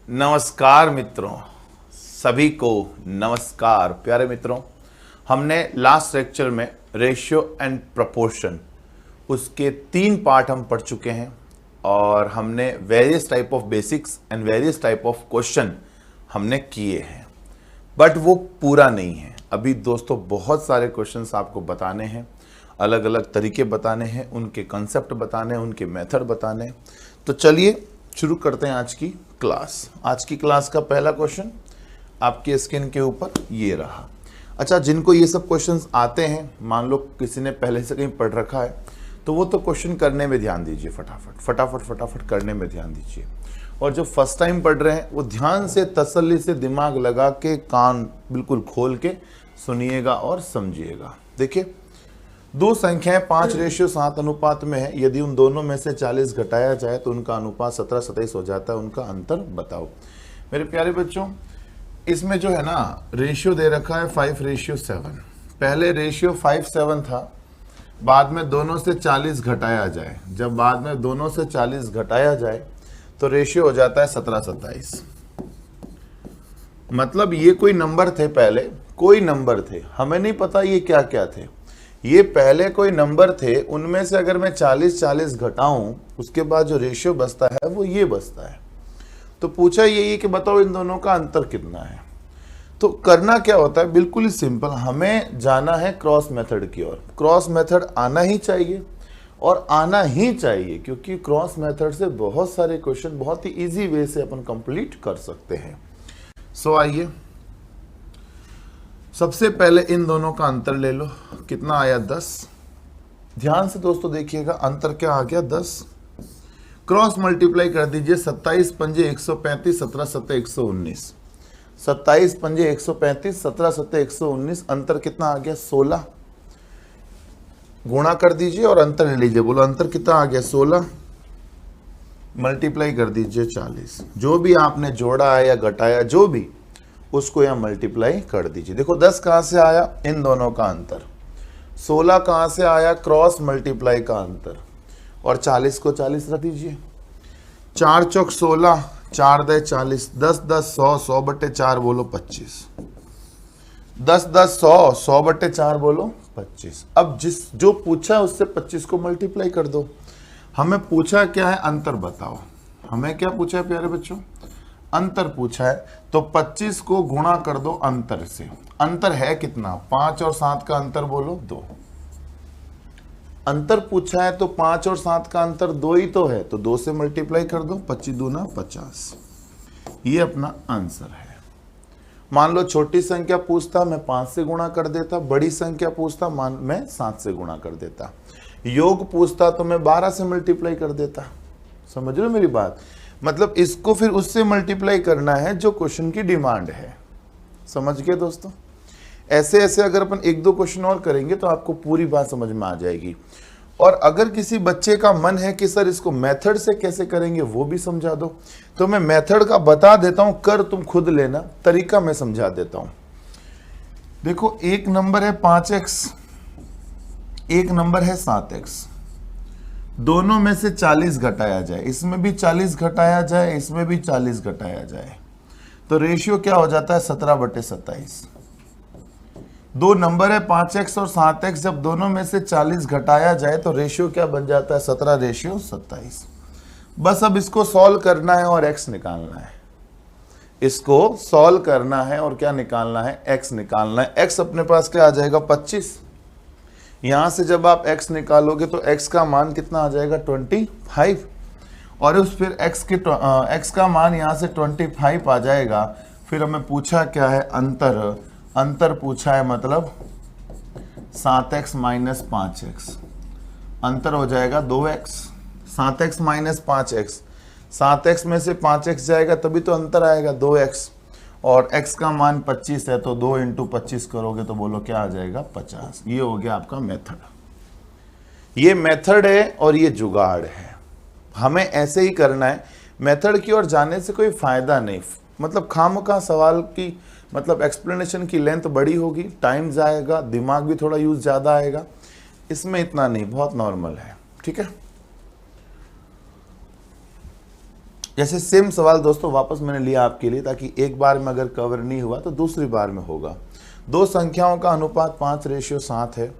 नमस्कार मित्रों, सभी को नमस्कार। प्यारे मित्रों, हमने लास्ट लेक्चर में रेशियो एंड प्रोपोर्शन उसके 3 पार्ट हम पढ़ चुके हैं और हमने various type of basics and various type of question हमने किए हैं, बट वो पूरा नहीं है। अभी दोस्तों बहुत सारे क्वेश्चंस आपको बताने हैं, अलग अलग तरीके बताने हैं, उनके कंसेप्ट बताने हैं, उनके मेथड बताने हैं। तो चलिए शुरू करते हैं आज की क्लास। आज की क्लास का पहला क्वेश्चन आपकी स्क्रीन के ऊपर ये रहा। अच्छा, जिनको ये सब क्वेश्चंस आते हैं, मान लो किसी ने पहले से कहीं पढ़ रखा है, तो वो तो क्वेश्चन करने में ध्यान दीजिए, फटाफट करने में ध्यान दीजिए। और जो फर्स्ट टाइम पढ़ रहे हैं वो ध्यान से, तसल्ली से, दिमाग लगा के, कान बिल्कुल खोल के सुनिएगा और समझिएगा। देखिए, दो संख्याएं 5:7 अनुपात में है। यदि उन दोनों में से 40 घटाया जाए तो उनका अनुपात 17:27 हो जाता है। उनका अंतर बताओ। मेरे प्यारे बच्चों, इसमें जो है ना रेशियो दे रखा है 5:7। पहले रेशियो 5:7 था, बाद में दोनों से 40 घटाया जाए। जब बाद में दोनों से 40 घटाया जाए तो रेशियो हो जाता है 17:27। मतलब ये कोई नंबर थे, पहले कोई नंबर थे, हमें नहीं पता ये क्या क्या थे। ये पहले कोई नंबर थे, उनमें से अगर मैं 40 घटाऊं, उसके बाद जो रेशियो बचता है वो ये बचता है। तो पूछा यही कि बताओ इन दोनों का अंतर कितना है। तो करना क्या होता है, बिल्कुल ही सिंपल, हमें जाना है क्रॉस मेथड की ओर। क्रॉस मेथड आना ही चाहिए और आना ही चाहिए, क्योंकि क्रॉस मेथड से बहुत सारे क्वेश्चन बहुत ही इजी वे से अपन कंप्लीट कर सकते हैं। सो आइए सबसे पहले इन दोनों का अंतर ले लो। कितना आया? 10। ध्यान से दोस्तों देखिएगा, अंतर क्या आ गया? 10। क्रॉस मल्टीप्लाई कर दीजिए। 27 पंजे 135, 17 सत्ते 119। 27 पंजे 135, 17 सत्ते 119। अंतर कितना आ गया? 16। गुणा कर दीजिए और अंतर ले लीजिए। बोलो अंतर कितना आ गया? 16। मल्टीप्लाई कर दीजिए 40। जो भी आपने जोड़ा है या घटाया, जो भी, उसको यहां मल्टीप्लाई कर दीजिए। देखो 10 कहां से आया? इन दोनों का अंतर। 16 कहां से आया? क्रॉस मल्टीप्लाई का अंतर। और 40 को 40 रख दीजिए। 4 चौक 16, 4 दे 40, 10 10 100, 100 बटे 4 बोलो 25। 10 10 100, 100 बटे 4 बोलो 25। अब जो पूछा है उससे 25 को मल्टीप्लाई कर दो। हमें पूछा क्या है? अंतर बताओ। हमें क्या पूछा है प्यारे बच्चों? अंतर पूछा है, तो 25 को गुणा कर दो अंतर से। अंतर है कितना? 5 और 7 का अंतर बोलो 2। अंतर पूछा है तो 5 और 7 का अंतर 2 ही तो है, तो 2 से मल्टीप्लाई कर दो। 25 दूना 50। ये अपना आंसर है। मान लो छोटी संख्या पूछता, मैं 5 से गुणा कर देता। बड़ी संख्या पूछता, मैं 7 से गुणा कर देता। योग पूछता तो मैं 12 से मल्टीप्लाई कर देता। समझ रहे हो मेरी बात? मतलब इसको फिर उससे मल्टीप्लाई करना है जो क्वेश्चन की डिमांड है। समझ गए दोस्तों? ऐसे ऐसे अगर अपन 1-2 क्वेश्चन और करेंगे तो आपको पूरी बात समझ में आ जाएगी। और अगर किसी बच्चे का मन है कि सर इसको मेथड से कैसे करेंगे वो भी समझा दो, तो मैं मेथड का बता देता हूं, कर तुम खुद लेना। तरीका मैं समझा देता हूं। देखो, एक नंबर है 5x, एक नंबर है 7x। दोनों में से 40 घटाया जाए, इसमें भी 40 घटाया जाए, इसमें भी 40 घटाया जाए, तो रेशियो क्या हो जाता है? 17/27। दो नंबर है 5x और 7x, जब दोनों में से 40 घटाया जाए तो रेशियो क्या बन जाता है? 17/27। बस अब इसको सॉल्व करना है और x निकालना है। इसको सॉल्व करना है और क्या निकालना है? x निकालना है। x अपने पास क्या आ जाएगा? 25। यहां से जब आप x निकालोगे तो x का मान कितना आ जाएगा? 25। और उस फिर x का मान यहां से 25 आ जाएगा। फिर हमें पूछा क्या है? अंतर। अंतर पूछा है, मतलब 7x माइनस 5x। अंतर हो जाएगा 2x। 7x minus 5x, 7x में से 5x जाएगा तभी तो अंतर आएगा 2x। और x का मान 25 है, तो 2 × 25 करोगे तो बोलो क्या आ जाएगा? 50। ये हो गया आपका मेथड। ये मेथड है और ये जुगाड़ है। हमें ऐसे ही करना है। मेथड की ओर जाने से कोई फायदा नहीं, मतलब खामखा सवाल की, मतलब एक्सप्लेनेशन की लेंथ बड़ी होगी, टाइम जाएगा, दिमाग भी थोड़ा यूज ज़्यादा आएगा। इसमें इतना नहीं, बहुत नॉर्मल है। ठीक है। जैसे सेम सवाल दोस्तों वापस मैंने लिया आपके लिए, ताकि एक बार में अगर कवर नहीं हुआ तो दूसरी बार में होगा। दो संख्याओं का अनुपात 5:7 है।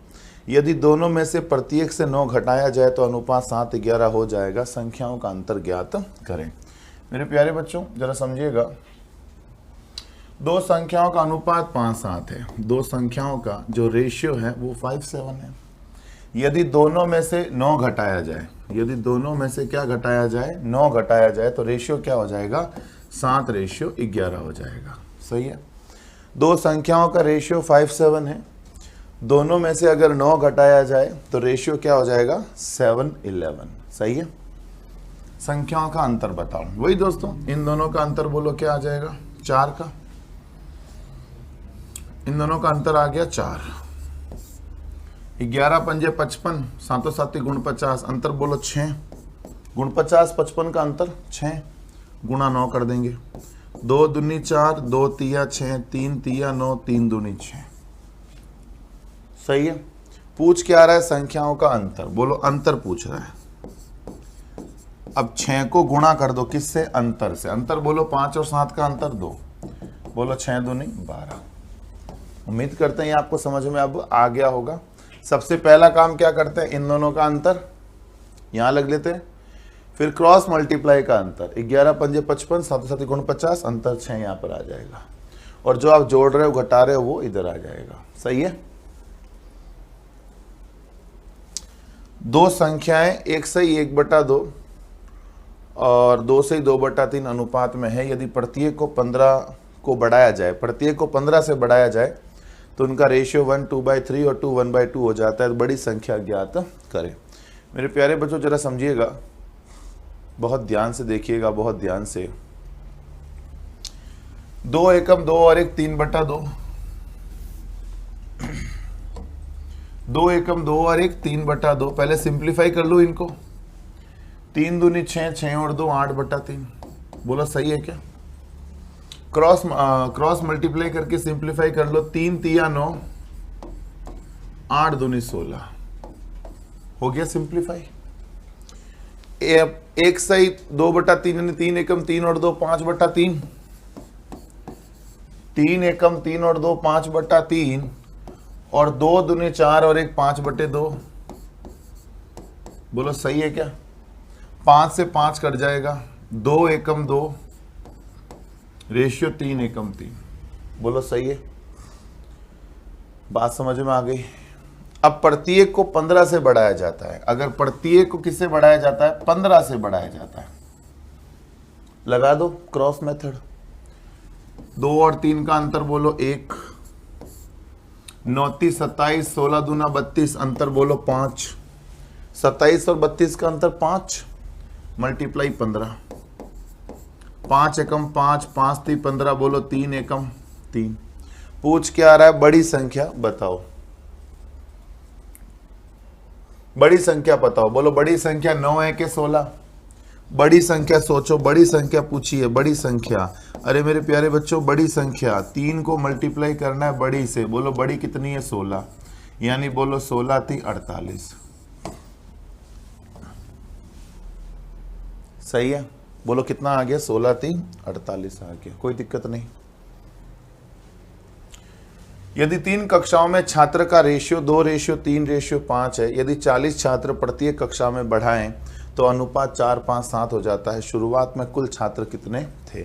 यदि दोनों में से प्रत्येक से 9 घटाया जाए तो अनुपात 7:11 हो जाएगा। संख्याओं का अंतर ज्ञात करें। मेरे प्यारे बच्चों जरा समझिएगा, दो संख्याओं का अनुपात 5:7 है। दो संख्याओं का जो रेशियो है वो 5:7 है। यदि दोनों में से 9 घटाया जाए, यदि दोनों में से क्या घटाया जाए, 9 घटाया जाए, तो रेशियो क्या हो जाएगा, 7:11 हो जाएगा। सही है। दो संख्याओं का रेशियो 5:7 है। दोनों में से अगर 9 घटाया जाए तो रेशियो क्या हो जाएगा, 7:11। सही है। संख्याओं का अंतर बताओ। वही दोस्तों, इन दोनों का अंतर बोलो क्या आ जाएगा, 4 का। इन दोनों का अंतर आ गया 4। 11 पंजे 55, 7 7 गुण 50, अंतर बोलो 6। गुण 50 55 का अंतर 6, गुणा 9 कर देंगे। 2 दूनी 4, 2 तिया 6, 3 तिया 9, 3 दूनी 6। सही है। पूछ क्या रहा है, संख्याओं का अंतर। बोलो अंतर पूछ रहा है। अब 6 को गुणा कर दो किससे, अंतर से। अंतर बोलो 5 और 7 का अंतर 2। बोलो 6 दूनी 12। उम्मीद करते हैं ये आपको समझ में अब आ गया होगा। सबसे पहला काम क्या करते हैं, इन दोनों का अंतर यहां लग लेते हैं, फिर क्रॉस मल्टीप्लाई का अंतर। 11 पंजे 55, 7 7 गुण 50, अंतर 6 यहां पर आ जाएगा। और जो आप जोड़ रहे हो घटा रहे हो वो इधर आ जाएगा। सही है। दो संख्याएं 1 से 1/2 और 2 से 2/3 अनुपात में है। यदि प्रत्येक को 15 को बढ़ाया जाए, प्रत्येक को 15 से बढ़ाया जाए तो उनका रेशियो 1 2/3 और 2 1/2 हो जाता है। तो बड़ी संख्या ज्ञात करें। मेरे प्यारे बच्चों जरा समझिएगा, बहुत ध्यान से देखिएगा, बहुत ध्यान से। 2 एकम 2 और 1 3/2। 2 एकम 2 और 1 3/2। पहले सिंप्लीफाई कर लो इनको। 3 दूनी 6, 6 और 2 8/3। बोलो सही है क्या। क्रॉस मल्टीप्लाई करके सिंप्लीफाई कर लो। 3 तिया 9, 8 दूनी 16। हो गया सिंप्लीफाई। 1 सही 2/3 यानी 3 एकम 3 और 2 5/3। 3 एकम 3 और 2 5/3 और 2 दूनी 4 और 1 5/2। बोलो सही है क्या। 5 से 5 कट जाएगा। 2 एकम 2, रेशियो 3 एकम 3। बोलो सही है। बात समझ में आ गई। अब प्रत्येक को 15 से बढ़ाया जाता है। अगर प्रत्येक को किससे बढ़ाया जाता है, 15 से बढ़ाया जाता है। लगा दो क्रॉस मेथड। 2 और 3 का अंतर बोलो 1। 9 30 27, 16 दूना 32, अंतर बोलो 5। 27 और 32 का अंतर 5, मल्टीप्लाई 15। 5 एकम 5, 5 3 15, बोलो 3 एकम 3। पूछ क्या आ रहा है, बड़ी संख्या बताओ। बड़ी संख्या बताओ। बोलो बड़ी संख्या 9 है कि 16। बड़ी संख्या सोचो, बड़ी संख्या पूछी है, बड़ी संख्या। अरे मेरे प्यारे बच्चों, बड़ी संख्या 3 को मल्टीप्लाई करना है बड़ी से। बोलो बड़ी कितनी है, 16। यानी बोलो 16 3 48। सही है। बोलो कितना आ गया, 16 3 48 आ गया। कोई दिक्कत नहीं। यदि 3 कक्षाओं में छात्र का रेशियो 2:3:5 है, यदि 40 छात्र प्रत्येक कक्षा में बढ़ाएं तो अनुपात 4 5 7 हो जाता है। शुरुआत में कुल छात्र कितने थे।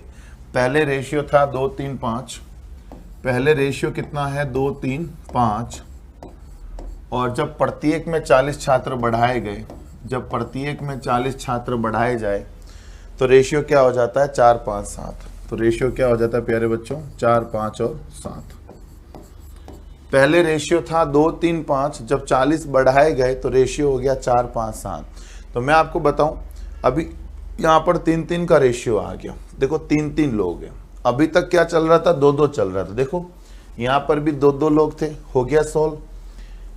पहले रेशियो था 2 3 5। पहले रेशियो कितना है, 2 3 5। और जब प्रत्येक में 40 छात्र बढ़ाए गए, जब प्रत्येक में 40 छात्र बढ़ाए जाए तो रेशियो क्या हो जाता है, 4 5 7। तो रेशियो क्या हो जाता है प्यारे बच्चों, 4 5 और 7। पहले रेशियो था 2 3 5, जब 40 बढ़ाए गए तो रेशियो हो गया 4 5 7। तो मैं आपको बताऊं, अभी यहाँ पर 3 3 का रेशियो आ गया। देखो 3 3 लोग हैं। अभी तक क्या चल रहा था, 2 2 चल रहा था। देखो यहाँ पर भी 2 2 लोग थे, हो गया सॉल्व।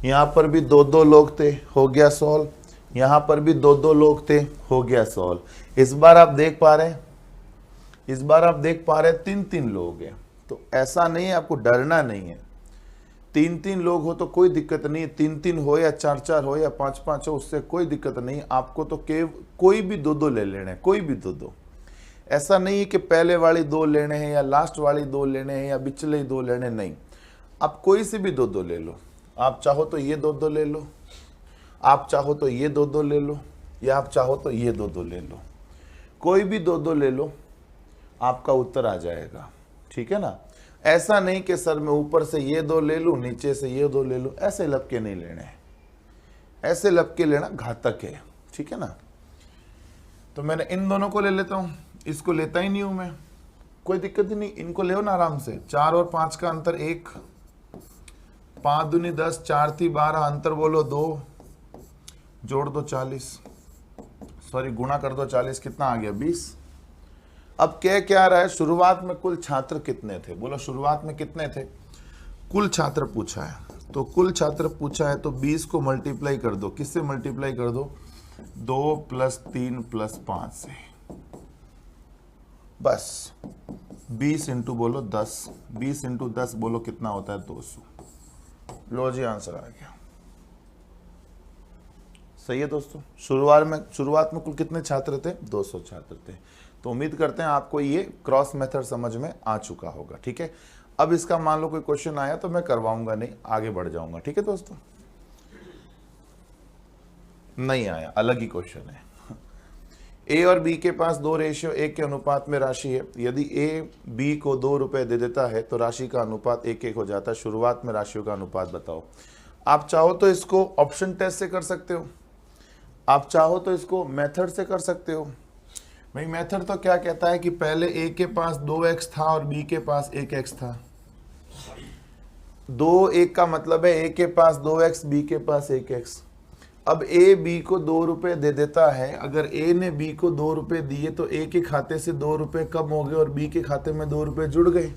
यहाँ पर भी 2 2 लोग थे, हो गया सॉल्व। यहाँ पर भी 2 2 लोग थे, हो गया सॉल्व। इस बार आप देख पा रहे हैं, इस बार आप देख पा रहे हैं 3 3 लोग हैं। तो ऐसा नहीं है, आपको डरना नहीं है। 3 3 लोग हो तो कोई दिक्कत नहीं है। 3 3 हो या 4 4 हो या 5 5 हो, उससे कोई दिक्कत नहीं। आपको तो कोई भी 2 2 ले लेना है, कोई भी 2 2। ऐसा नहीं है कि पहले वाली 2 लेने हैं या लास्ट वाली 2 लेने हैं या बिचले 2 लेने, नहीं। आप कोई से भी 2 ले लो। आप चाहो तो ये 2 ले लो, आप चाहो तो ये 2 ले लो, या आप चाहो तो ये 2 ले लो। कोई भी 2 ले लो, आपका उत्तर आ जाएगा, ठीक है ना। ऐसा नहीं कि सर मैं ऊपर से ये 2 ले लूं, नीचे से ये 2 ले लूं, ऐसे लपके नहीं लेने हैं। ऐसे लपके लेना घातक है, ठीक है ना। तो मैंने इन दोनों को ले लेता हूं, इसको लेता ही नहीं हूं मैं, कोई दिक्कत ही नहीं, इनको ले ना आराम से। 4 और 5 का अंतर 1, 5 दूनी 10, 4 थी 12, अंतर बोलो 2, जोड़ दो 40, सॉरी गुणा कर दो 40, कितना आ गया 20। अब क्या रहा है, शुरुआत में कुल छात्र कितने थे, बोलो शुरुआत में कितने थे, कुल छात्र पूछा है। तो कुल छात्र पूछा है तो 20 को मल्टीप्लाई कर दो, किससे मल्टीप्लाई कर दो, 2 + 3 + 5 से, बस 20 इंटू बोलो 10, 20 इंटू 10 बोलो कितना होता है 200। लो जी आंसर आ गया। सही है दोस्तों। शुरुआत में कुल कितने छात्र थे, 200 छात्र थे। तो उम्मीद करते हैं आपको ये क्रॉस मेथड समझ में आ चुका होगा, ठीक है। अब इसका मान लो कोई क्वेश्चन आया तो मैं करवाऊंगा नहीं, आगे बढ़ जाऊंगा, ठीक है दोस्तों। नहीं आया, अलग ही क्वेश्चन है। ए और बी के पास 2 रेशियो 1 के अनुपात में राशि है। यदि ए बी को 2 रुपए दे देता है तो राशि का अनुपात 1-1 हो जाता है। शुरुआत में राशियों का अनुपात बताओ। आप चाहो तो इसको ऑप्शन टेस्ट से कर सकते हो, आप चाहो तो इसको मेथड से कर सकते हो। भाई मेथड तो क्या कहता है कि पहले ए के पास 2x था और बी के पास 1x था। 2-1 का मतलब है ए के पास 2x, बी के पास 1x। अब ए बी को 2 रुपए दे देता है। अगर ए ने बी को 2 रुपए दिए तो ए के खाते से 2 रुपए कम हो गए और बी के खाते में 2 रुपए जुड़ गए।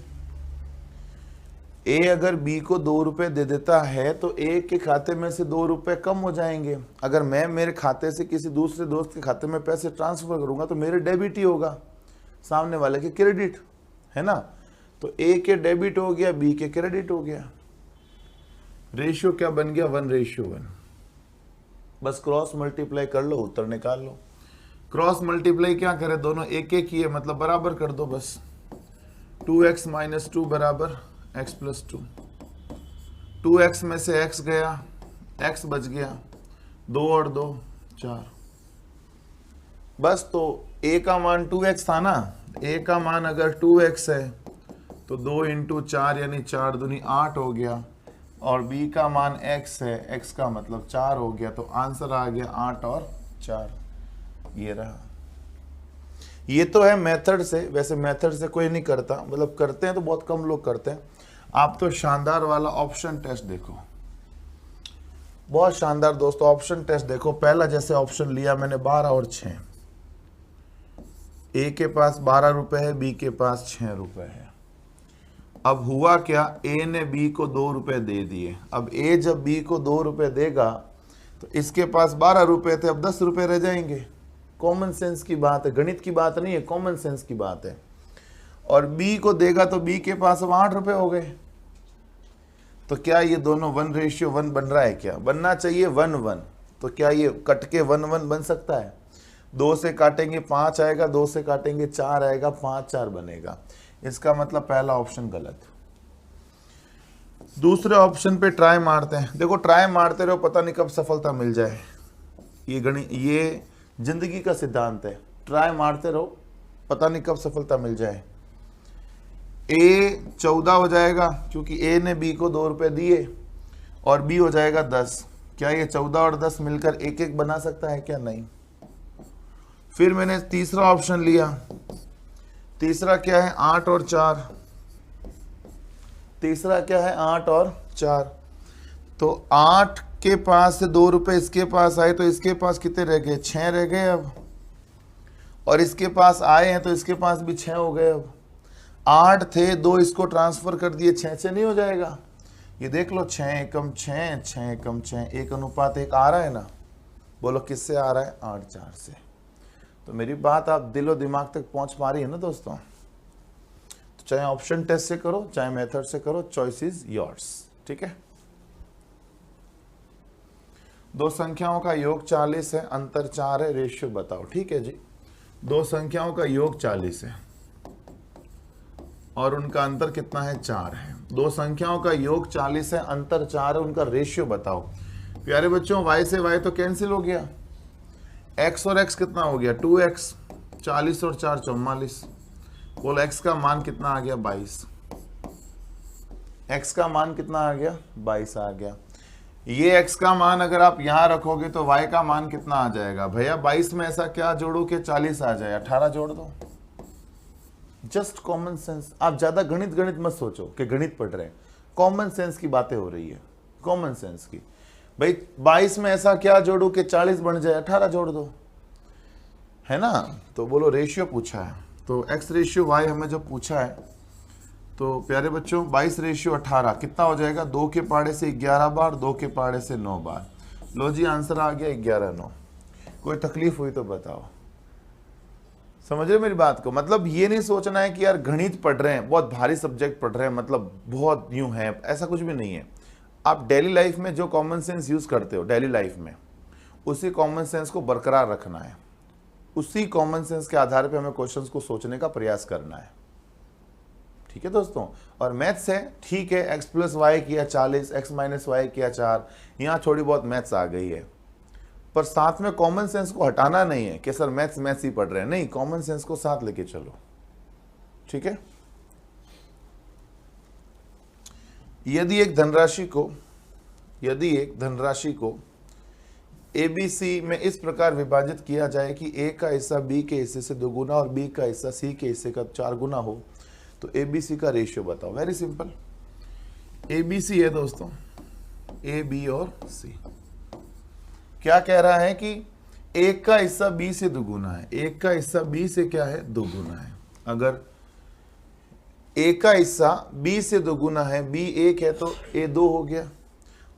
ए अगर बी को 2 रुपए दे देता है तो ए के खाते में से 2 रुपए कम हो जाएंगे। अगर मैं मेरे खाते से किसी दूसरे दोस्त के खाते में पैसे ट्रांसफर करूंगा तो मेरे डेबिट ही होगा, सामने वाले के क्रेडिट, है ना। तो ए के डेबिट हो गया, बी के क्रेडिट हो गया। रेशियो क्या बन गया, 1:1। बस क्रॉस मल्टीप्लाई कर लो, उत्तर निकाल लो। क्रॉस मल्टीप्लाई क्या करे, दोनों 1-1 ही है, मतलब बराबर कर दो बस। 2x - 2 बराबर x + 2। 2x में से x गया, x बच गया, 2 और 2 4। बस तो a का मान 2x था ना, a का मान अगर 2x है तो 2 × 4 यानी 4 दूनी 8 हो गया, और b का मान x है, x का मतलब 4 हो गया। तो आंसर आ गया 8 और 4, ये रहा। ये तो है मेथड से, वैसे मेथड से कोई नहीं करता, मतलब करते हैं तो बहुत कम लोग करते हैं। आप तो शानदार वाला ऑप्शन टेस्ट देखो, बहुत शानदार दोस्तों। ऑप्शन टेस्ट देखो, पहला जैसे ऑप्शन लिया मैंने 12 और 6। ए के पास 12 रुपए है, बी के पास 6 रुपए है। अब हुआ क्या, ए ने बी को 2 रुपए दे दिए। अब ए जब बी को 2 रुपए देगा तो इसके पास 12 रुपए थे, अब 10 रुपए रह जाएंगे। कॉमन सेंस की बात है, गणित की बात नहीं है, कॉमन सेंस की बात है। और बी को देगा तो बी के पास अब 8 रुपए हो गए। तो क्या ये दोनों 1:1 बन रहा है, क्या बनना चाहिए 1:1। तो क्या ये कट के 1:1 बन सकता है। 2 से काटेंगे 5 आएगा, 2 से काटेंगे 4 आएगा, 5-4 बनेगा। इसका मतलब पहला ऑप्शन गलत। दूसरे ऑप्शन पे ट्राई मारते हैं। देखो ट्राई मारते रहो, पता नहीं कब सफलता मिल जाए। ये जिंदगी का सिद्धांत है, ट्राई मारते रहो, पता नहीं कब सफलता मिल जाए। ए 14 हो जाएगा क्योंकि ए ने बी को 2 रुपए दिए, और बी हो जाएगा 10। क्या ये 14 और 10 मिलकर 1-1 बना सकता है, क्या नहीं। फिर मैंने तीसरा ऑप्शन लिया। तीसरा क्या है, 8 और 4। तीसरा क्या है, 8 और 4। तो 8 के पास से 2 रुपए इसके पास आए तो इसके पास कितने रह गए, 6 रह गए अब। और इसके पास आए हैं तो इसके पास भी 6 हो गए अब। 8 थे, 2 इसको ट्रांसफर कर दिए, 6 से नहीं हो जाएगा। ये देख लो, 6 एकम 6, 6 एकम 6, 1:1 आ रहा है ना। बोलो किससे आ रहा है, 8-4 से। तो मेरी बात आप दिलो दिमाग तक पहुंच पा रही है ना दोस्तों। तो चाहे ऑप्शन टेस्ट से करो, चाहे मेथड से करो, चॉइस इज योर्स, ठीक है। 2 संख्याओं का योग 40 है, अंतर 4 है, रेशियो बताओ, ठीक है जी। दो संख्याओं का योग 40 है और उनका अंतर कितना है, 4 है। दो संख्याओं का योग 40 है, अंतर 4 है, उनका रेशियो बताओ। प्यारे बच्चों, y से y तो कैंसिल हो गया, x और x कितना हो गया, 2x, 40 और 4 44। बोलो x का मान कितना आ गया, 22। x का मान कितना आ गया, 22 आ गया। ये x का मान अगर आप यहां रखोगे तो y का मान कितना आ जाएगा भैया, 22 में ऐसा क्या जोड़ो कि 40 आ जाए, 18 जोड़ दो। Just common sense. आप ज्यादा गणित मत सोचो कि गणित पढ़ रहे हैं, कॉमन सेंस की बातें हो रही है, कॉमन सेंस की। भाई 22 में ऐसा क्या जोड़ू कि 40 बन जाए, 18 जोड़ दो, है ना। तो बोलो रेशियो पूछा है, तो x रेशियो y हमें जो पूछा है, तो प्यारे बच्चों 22 रेशियो 18 कितना हो जाएगा, 2 के पाड़े से 11 बार, 2 के पाड़े से 9 बार। लो जी आंसर आ गया 11 9। कोई तकलीफ हुई तो बताओ। समझ रहे मेरी बात को, मतलब ये नहीं सोचना है कि यार गणित पढ़ रहे हैं, बहुत भारी सब्जेक्ट पढ़ रहे हैं, मतलब बहुत यूं है, ऐसा कुछ भी नहीं है। आप डेली लाइफ में जो कॉमन सेंस यूज करते हो डेली लाइफ में, उसी कॉमन सेंस को बरकरार रखना है, उसी कॉमन सेंस के आधार पे हमें क्वेश्चंस को सोचने का प्रयास करना है। ठीक है दोस्तों। और मैथ्स है, ठीक है, x प्लस वाई किया 40, x माइनस वाई किया 4, यहाँ थोड़ी बहुत मैथ्स आ गई है, पर साथ में कॉमन सेंस को हटाना नहीं है कि सर मैथ्स ही पढ़ रहे हैं, नहीं, कॉमन सेंस को साथ लेके चलो। ठीक है। यदि एक धनराशि को ABC में इस प्रकार विभाजित किया जाए कि A का हिस्सा B के हिस्से से 2 गुना और B का हिस्सा C के हिस्से का 4 गुना हो, तो ABC का रेशियो बताओ। वेरी सिंपल, ABC है दोस्तों, A, B और C। क्या कह रहा है कि एक का हिस्सा B से 2 गुना है, एक का हिस्सा B से क्या है, 2 गुना है। अगर A का हिस्सा B से 2 गुना है, B 1 है तो A 2 हो गया,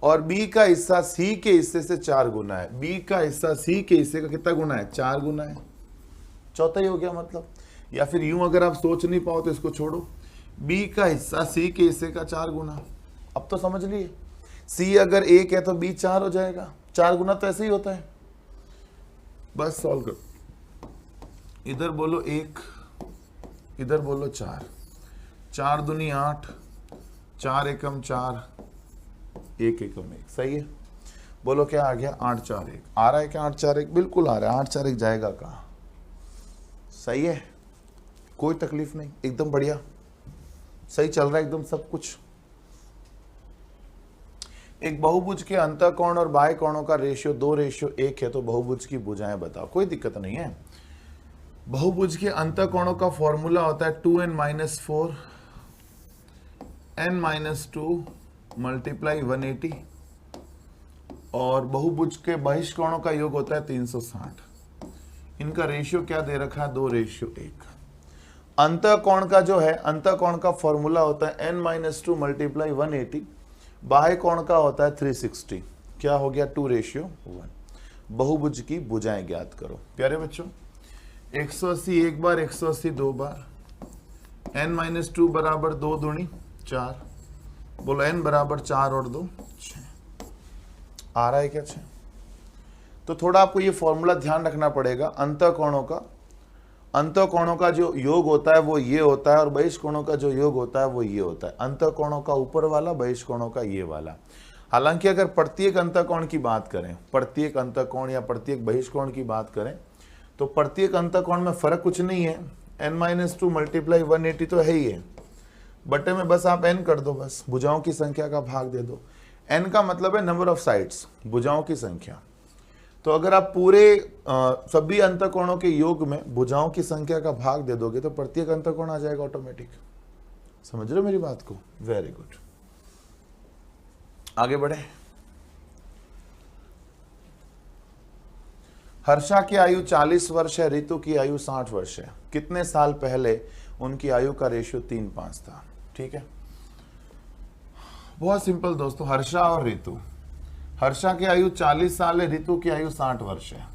और B का हिस्सा C के हिस्से से 4 गुना है, B का हिस्सा C के हिस्से का कितना गुना है, 4 गुना है, चौथा ही हो गया मतलब। या फिर यूं अगर आप सोच नहीं पाओ तो इसको छोड़ो, B का हिस्सा C के हिस्से का 4 गुना। अब तो समझ लिए, C अगर 1 है तो B 4 हो जाएगा, 4 गुना तो ऐसे ही होता है। बस सॉल्व करो, इधर बोलो 1, इधर बोलो 4, 4 दूनी 8, 4 एकम 4, 1 एकम 1, सही है। बोलो क्या आ गया, 8 4 1 आ रहा है क्या, 8 4 1 बिल्कुल आ रहा है, 8 4 1 जाएगा कहाँ, सही है, कोई तकलीफ नहीं, एकदम बढ़िया, सही चल रहा है एकदम सब कुछ। एक बहुभुज के अंतःकोण और बाह्य कोणों का रेशियो 2:1 है, तो बहुभुज की भुजाएं बताओ। कोई दिक्कत नहीं है। बहुभुज के अंतःकोणों का फॉर्मूला होता है 2n-4 n-2 मल्टीप्लाई 180, और बहुभुज के बहिष्कोणों का योग होता है 360। इनका रेशियो क्या दे रखा है, 2:1। अंतःकोण का जो है, अंतःकोण का फॉर्मूला होता है n-2 मल्टीप्लाई 180, बाह्य कोण का होता है 360। क्या हो गया, 2:1। बहुभुज की भुजाएं ज्ञात करो। प्यारे बच्चों 180 एक बार, 180 2 बार, n-2 बराबर 2 दूनी 4, बोलो n बराबर 4 और 2 6। आ रहा है क्या 6? तो थोड़ा आपको ये फॉर्मूला ध्यान रखना पड़ेगा। अंतःकोणों का जो योग होता है वो ये होता है, और बहिष्कोणों का जो योग होता है वो ये होता है। अंतःकोणों का ऊपर वाला, बहिष्कोणों का ये वाला। हालांकि अगर प्रत्येक अंतःकोण की बात करें, प्रत्येक अंतःकोण या प्रत्येक बहिष्कोण की बात करें, तो प्रत्येक अंतःकोण में फर्क कुछ नहीं है, n-2 मल्टीप्लाई 180 तो है ही है, बटे में बस आप n कर दो, बस भुजाओं की संख्या का भाग दे दो। n का मतलब है नंबर ऑफ साइड्स, भुजाओं की संख्या। तो अगर आप पूरे सभी अंतःकोणों के योग में भुजाओं की संख्या का भाग दे दोगे तो प्रत्येक अंतःकोण आ जाएगा ऑटोमेटिक। समझ रहे हो मेरी बात को? वेरी गुड, आगे बढ़े। हर्षा की आयु 40 वर्ष है, रितु की आयु 60 वर्ष है। कितने साल पहले उनकी आयु का रेशियो 3:5 था? ठीक है, बहुत सिंपल दोस्तों। हर्षा और रितु, हर्षा की आयु 40 साल है, रितु की आयु 60 वर्ष है।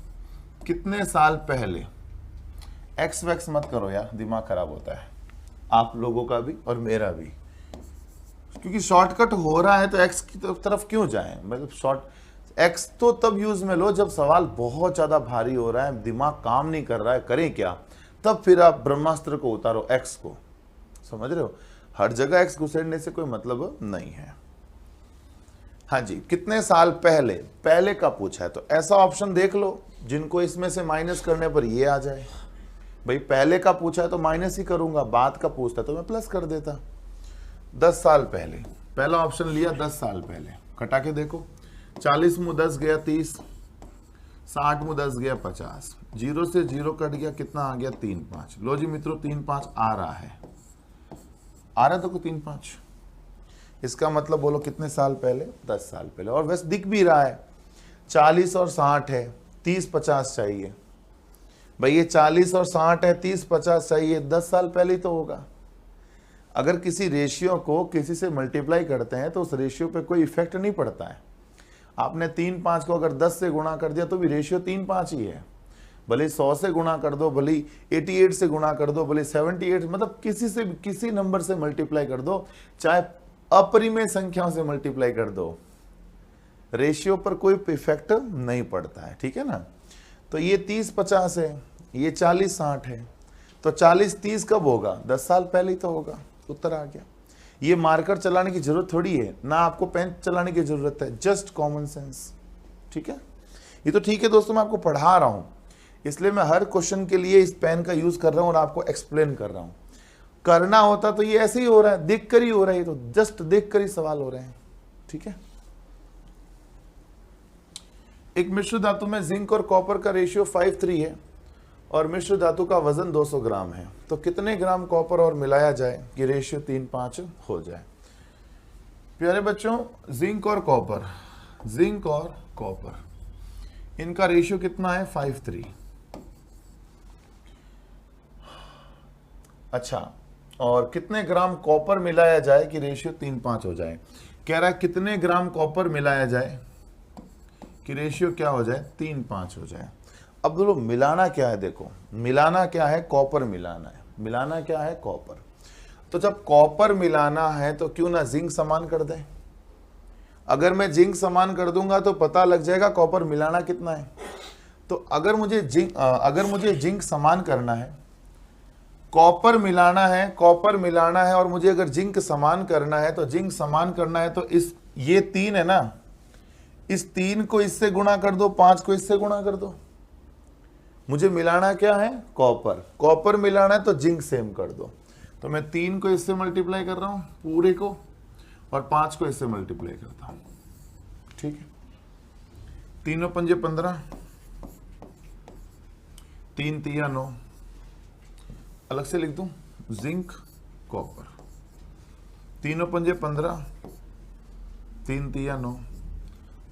कितने साल पहले? एक्स वैक्स मत करो यार, दिमाग खराब होता है आप लोगों का भी और मेरा भी, क्योंकि शॉर्टकट हो रहा है तो एक्स की तरफ क्यों जाएं? मतलब एक्स तो तब यूज में लो जब सवाल बहुत ज्यादा भारी हो रहा है, दिमाग काम नहीं कर रहा है, करें क्या, तब फिर आप ब्रह्मास्त्र को उतारो, एक्स को। समझ रहे हो, हर जगह एक्स घुसेड़ने से कोई मतलब नहीं है। हाँ जी, कितने साल पहले, पहले का पूछा है तो ऐसा ऑप्शन देख लो जिनको इसमें से माइनस करने पर ये आ जाए। भाई पहले का पूछा है तो माइनस ही करूंगा, बाद का पूछता तो मैं प्लस कर देता। 10 साल पहले, पहला ऑप्शन लिया 10 साल पहले, कटा के देखो, 40 मुँह 10 गया 30, 60 मुँह 10 गया 50, 0 से 0 कट गया, कितना आ गया 3 5। लो जी मित्रों 3 5 आ रहा है, आ रहा है तो 3 5, इसका मतलब बोलो कितने साल पहले, 10 साल पहले। और वैसे दिख भी रहा है 40 और 60 है, 30 50 चाहिए। भाई ये 40 और 60 है, 30 50 चाहिए, 10 साल पहले ही तो होगा। अगर किसी रेशियो को किसी से मल्टीप्लाई करते हैं तो उस रेशियो पे कोई इफेक्ट नहीं पड़ता है। आपने 3 5 को अगर 10 से गुणा कर दिया तो भी रेशियो 3 5 ही है। भले 100 से गुणा कर दो, भले 88 से गुणा कर दो, भले 78, मतलब किसी से किसी नंबर से मल्टीप्लाई कर दो, चाहे अपरिमेय संख्याओं से मल्टीप्लाई कर दो, रेशियो पर कोई इफेक्ट नहीं पड़ता है। ठीक है ना। तो ये 30 50 है, ये 40 60 है, तो 40 30 कब होगा, 10 साल पहले ही तो होगा। उत्तर आ गया। ये मार्कर चलाने की जरूरत थोड़ी है, ना आपको पेन चलाने की जरूरत है, जस्ट कॉमन सेंस। ठीक है, ये तो ठीक है दोस्तों, मैं आपको पढ़ा रहा हूं इसलिए मैं हर क्वेश्चन के लिए इस पेन का यूज कर रहा हूं और आपको एक्सप्लेन कर रहा हूं। करना होता तो ये ऐसे ही हो रहा है, देख कर ही हो रहा है, तो जस्ट देख कर ही सवाल हो रहे हैं। ठीक है। एक मिश्र धातु में जिंक और कॉपर का रेशियो 5:3 है और मिश्र धातु का वजन 200 ग्राम है, तो कितने ग्राम कॉपर और मिलाया जाए कि रेशियो 3 5 हो जाए। प्यारे बच्चों, जिंक और कॉपर, जिंक और कॉपर, इनका रेशियो कितना है, 5:3। अच्छा, और कितने ग्राम कॉपर मिलाया जाए कि रेशियो 3 5 हो जाए। कह रहा है कितने ग्राम कॉपर मिलाया जाए कि रेशियो क्या हो जाए, 3 5 हो जाए। अब बोलो मिलाना क्या है, देखो मिलाना क्या है, कॉपर मिलाना है। मिलाना क्या है, कॉपर। तो जब कॉपर मिलाना है तो क्यों ना जिंक समान कर दें। अगर मैं जिंक समान कर दूंगा तो पता लग जाएगा कॉपर मिलाना कितना है। तो अगर मुझे जिंक समान करना है, कॉपर मिलाना है, कॉपर मिलाना है और मुझे अगर जिंक समान करना है, तो जिंक समान करना है तो इस ये 3 है ना, इस 3 को इससे गुणा कर दो, 5 को इससे गुणा कर दो। मुझे मिलाना क्या है, कॉपर। कॉपर मिलाना है तो जिंक सेम कर दो। तो मैं 3 को इससे मल्टीप्लाई कर रहा हूं पूरे को, और 5 को इससे मल्टीप्लाई करता हूं। ठीक है, 3 पंजे 15, 3 तिया 9, अलग से लिख दूं, जिंक कॉपर, 3 पंजे 15, 3 तिया 9,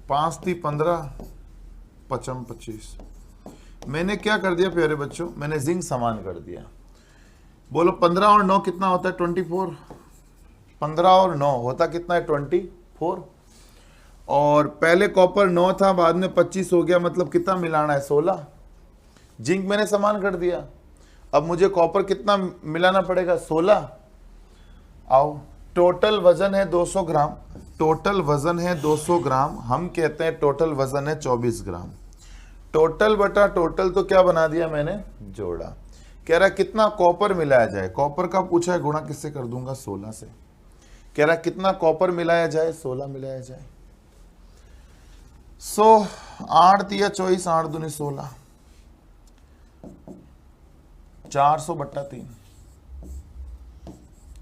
5 ती 15, 5 25। मैंने क्या कर दिया प्यारे बच्चों, मैंने जिंक समान कर दिया। बोलो 15 और 9 कितना होता है, 24। 15 और 9 होता कितना है, 24। और पहले कॉपर 9 था, बाद में 25 हो गया, मतलब कितना मिलाना है, 16। जिंक मैंने समान कर दिया, अब मुझे कॉपर कितना मिलाना पड़ेगा, 16। आओ, टोटल वजन है 200 ग्राम, टोटल वजन है 200 ग्राम, हम कहते हैं टोटल वजन है 24 ग्राम। टोटल बटा टोटल तो क्या बना दिया मैंने, जोड़ा। कह रहा कितना कॉपर मिलाया जाए, कॉपर का पूछा है, गुणा किससे कर दूंगा, 16 से। कह रहा कितना कॉपर मिलाया जाए, 16 मिलाया जाए। 8 तिया 24, 8 दूनी 16, 400 बट्टा 3।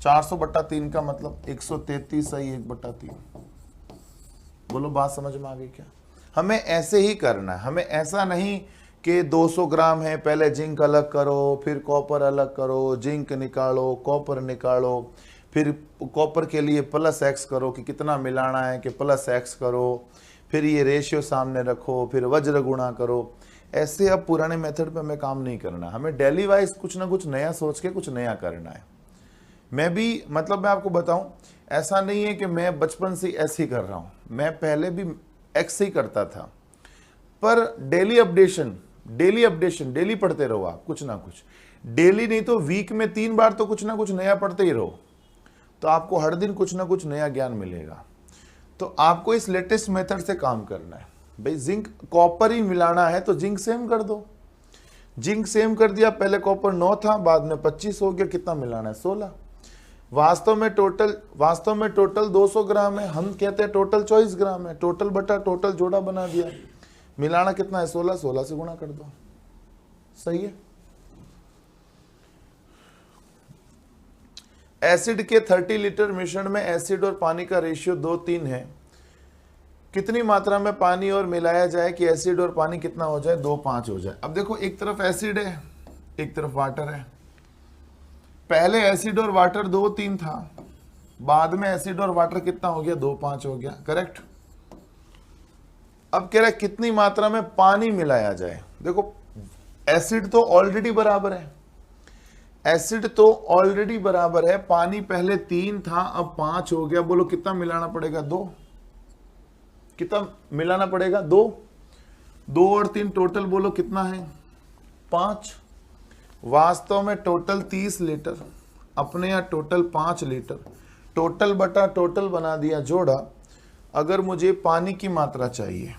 400 बट्टा 3 का मतलब 133 सही 1/3। बोलो बात समझ में आ गई क्या। हमें ऐसे ही करना है, हमें ऐसा नहीं कि 200 ग्राम है, पहले जिंक अलग करो, फिर कॉपर अलग करो, जिंक निकालो, कॉपर निकालो, फिर कॉपर के लिए +x करो कि कितना मिलाना है, कि +x करो, फिर ये रेशियो सामने रखो, फिर वज्र गुणा करो। ऐसे अब पुराने मेथड पे हमें काम नहीं करना, हमें डेली वाइज कुछ ना कुछ नया सोच के कुछ नया करना है। मैं भी मतलब मैं आपको बताऊं, ऐसा नहीं है कि मैं बचपन से ऐसे ही कर रहा हूं, मैं पहले भी एक्स ही करता था, पर डेली अपडेशन, डेली पढ़ते रहो आप कुछ ना कुछ। डेली नहीं तो वीक में 3 बार तो कुछ ना कुछ नया पढ़ते ही रहो, तो आपको हर दिन कुछ ना कुछ नया ज्ञान मिलेगा। तो आपको इस लेटेस्ट मेथड से काम करना है। भाई जिंक कॉपर ही मिलाना है तो जिंक सेम कर दो। जिंक सेम कर दिया, पहले कॉपर 9 था, बाद में 25 हो गया, कितना मिलाना है 16। वास्तव में टोटल 200 ग्राम है, हम कहते हैं टोटल 24 ग्राम है, टोटल बटा टोटल जोड़ा बना दिया। मिलाना कितना है 16, 16 से गुणा कर दो, सही है। एसिड के 30 लीटर मिश्रण में एसिड और पानी का रेशियो 2:3 है। कितनी मात्रा में पानी और मिलाया जाए कि एसिड और पानी कितना हो जाए 2:5 हो जाए। अब देखो एक तरफ एसिड है, एक तरफ वाटर है। पहले एसिड और वाटर 2:3 था, बाद में एसिड और वाटर कितना हो गया 2:5 हो गया, करेक्ट। अब कह रहा है कितनी मात्रा में पानी मिलाया जाए। देखो एसिड तो ऑलरेडी बराबर है, एसिड तो ऑलरेडी बराबर है, पानी पहले 3 था अब 5 हो गया। बोलो कितना मिलाना पड़ेगा 2, कितना मिलाना पड़ेगा 2, 2 और 3 टोटल बोलो कितना है 5। वास्तव में टोटल 30 लीटर, अपने यहाँ टोटल 5 लीटर, टोटल बटा टोटल बना दिया जोड़ा। अगर मुझे पानी की मात्रा चाहिए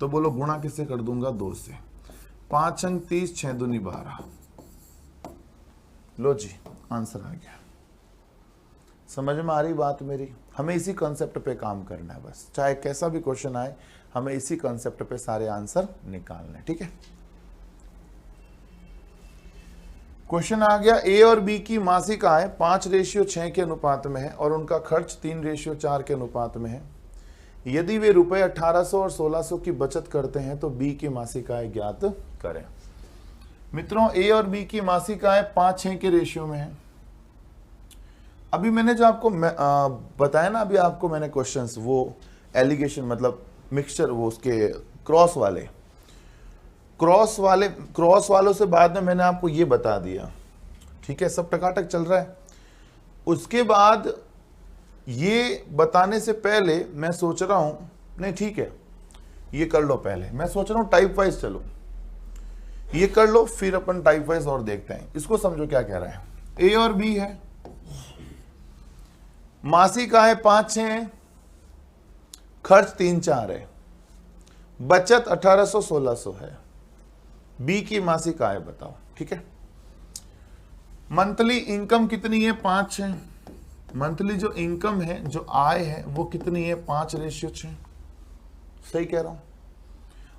तो बोलो गुणा किससे कर दूंगा 2 से, 5 अंक 30, 6 दूनी 12। लो जी आंसर आ गया। समझ में आ रही बात मेरी? हमें इसी कॉन्सेप्ट पे काम करना है बस, चाहे कैसा भी क्वेश्चन आए हमें इसी कॉन्सेप्ट पे सारे आंसर निकालने, ठीक है। क्वेश्चन आ गया, ए और बी की मासिक आय 5:6 के अनुपात में है और उनका खर्च 3:4 के अनुपात में है। यदि वे रुपए 1800 और 1600 की बचत करते हैं तो बी की मासिक आय ज्ञात करें। मित्रों ए और बी की मासिक आय 5:6 के रेशियो में है। अभी मैंने जो आपको बताया ना, अभी आपको मैंने क्वेश्चंस वो एलिगेशन मतलब मिक्सचर वो उसके क्रॉस वालों से बाद में मैंने आपको ये बता दिया, ठीक है, सब टकाटक चल रहा है। उसके बाद ये बताने से पहले मैं सोच रहा हूं, नहीं ठीक है ये कर लो पहले, मैं सोच रहा हूं टाइप वाइज चलो, ये कर लो फिर अपन टाइप वाइज और देखते हैं। इसको समझो क्या कह रहा है। ए और बी है, मासिक आय 5-6 है, खर्च 3-4 है, बचत 1800-1600 है। बी की मासिक आय बताओ, ठीक है। मंथली इनकम कितनी है 5-6, मंथली जो इनकम है जो आय है वो कितनी है 5:6, सही कह रहा हूं।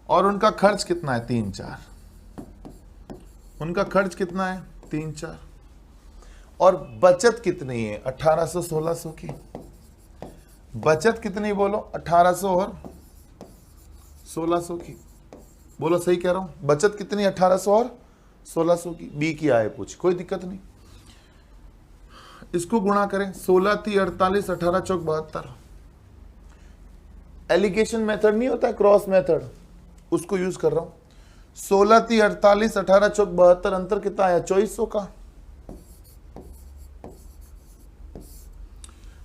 और उनका खर्च कितना है 3-4, उनका खर्च कितना है 3-4। और बचत कितनी है 1800-1600 की, बचत कितनी बोलो 1800 और 1600 की, बोलो सही कह रहा हूं। बचत कितनी 1800 और 1600 की। बी की आय पूछ, कोई दिक्कत नहीं, इसको गुणा करें 16×3 = 48, 18×4 = 72। एलिगेशन मेथड नहीं होता, क्रॉस मेथड, उसको यूज कर रहा हूं। 16×3 = 48, 18×4 = 72, अंतर कितना आया 2400 का।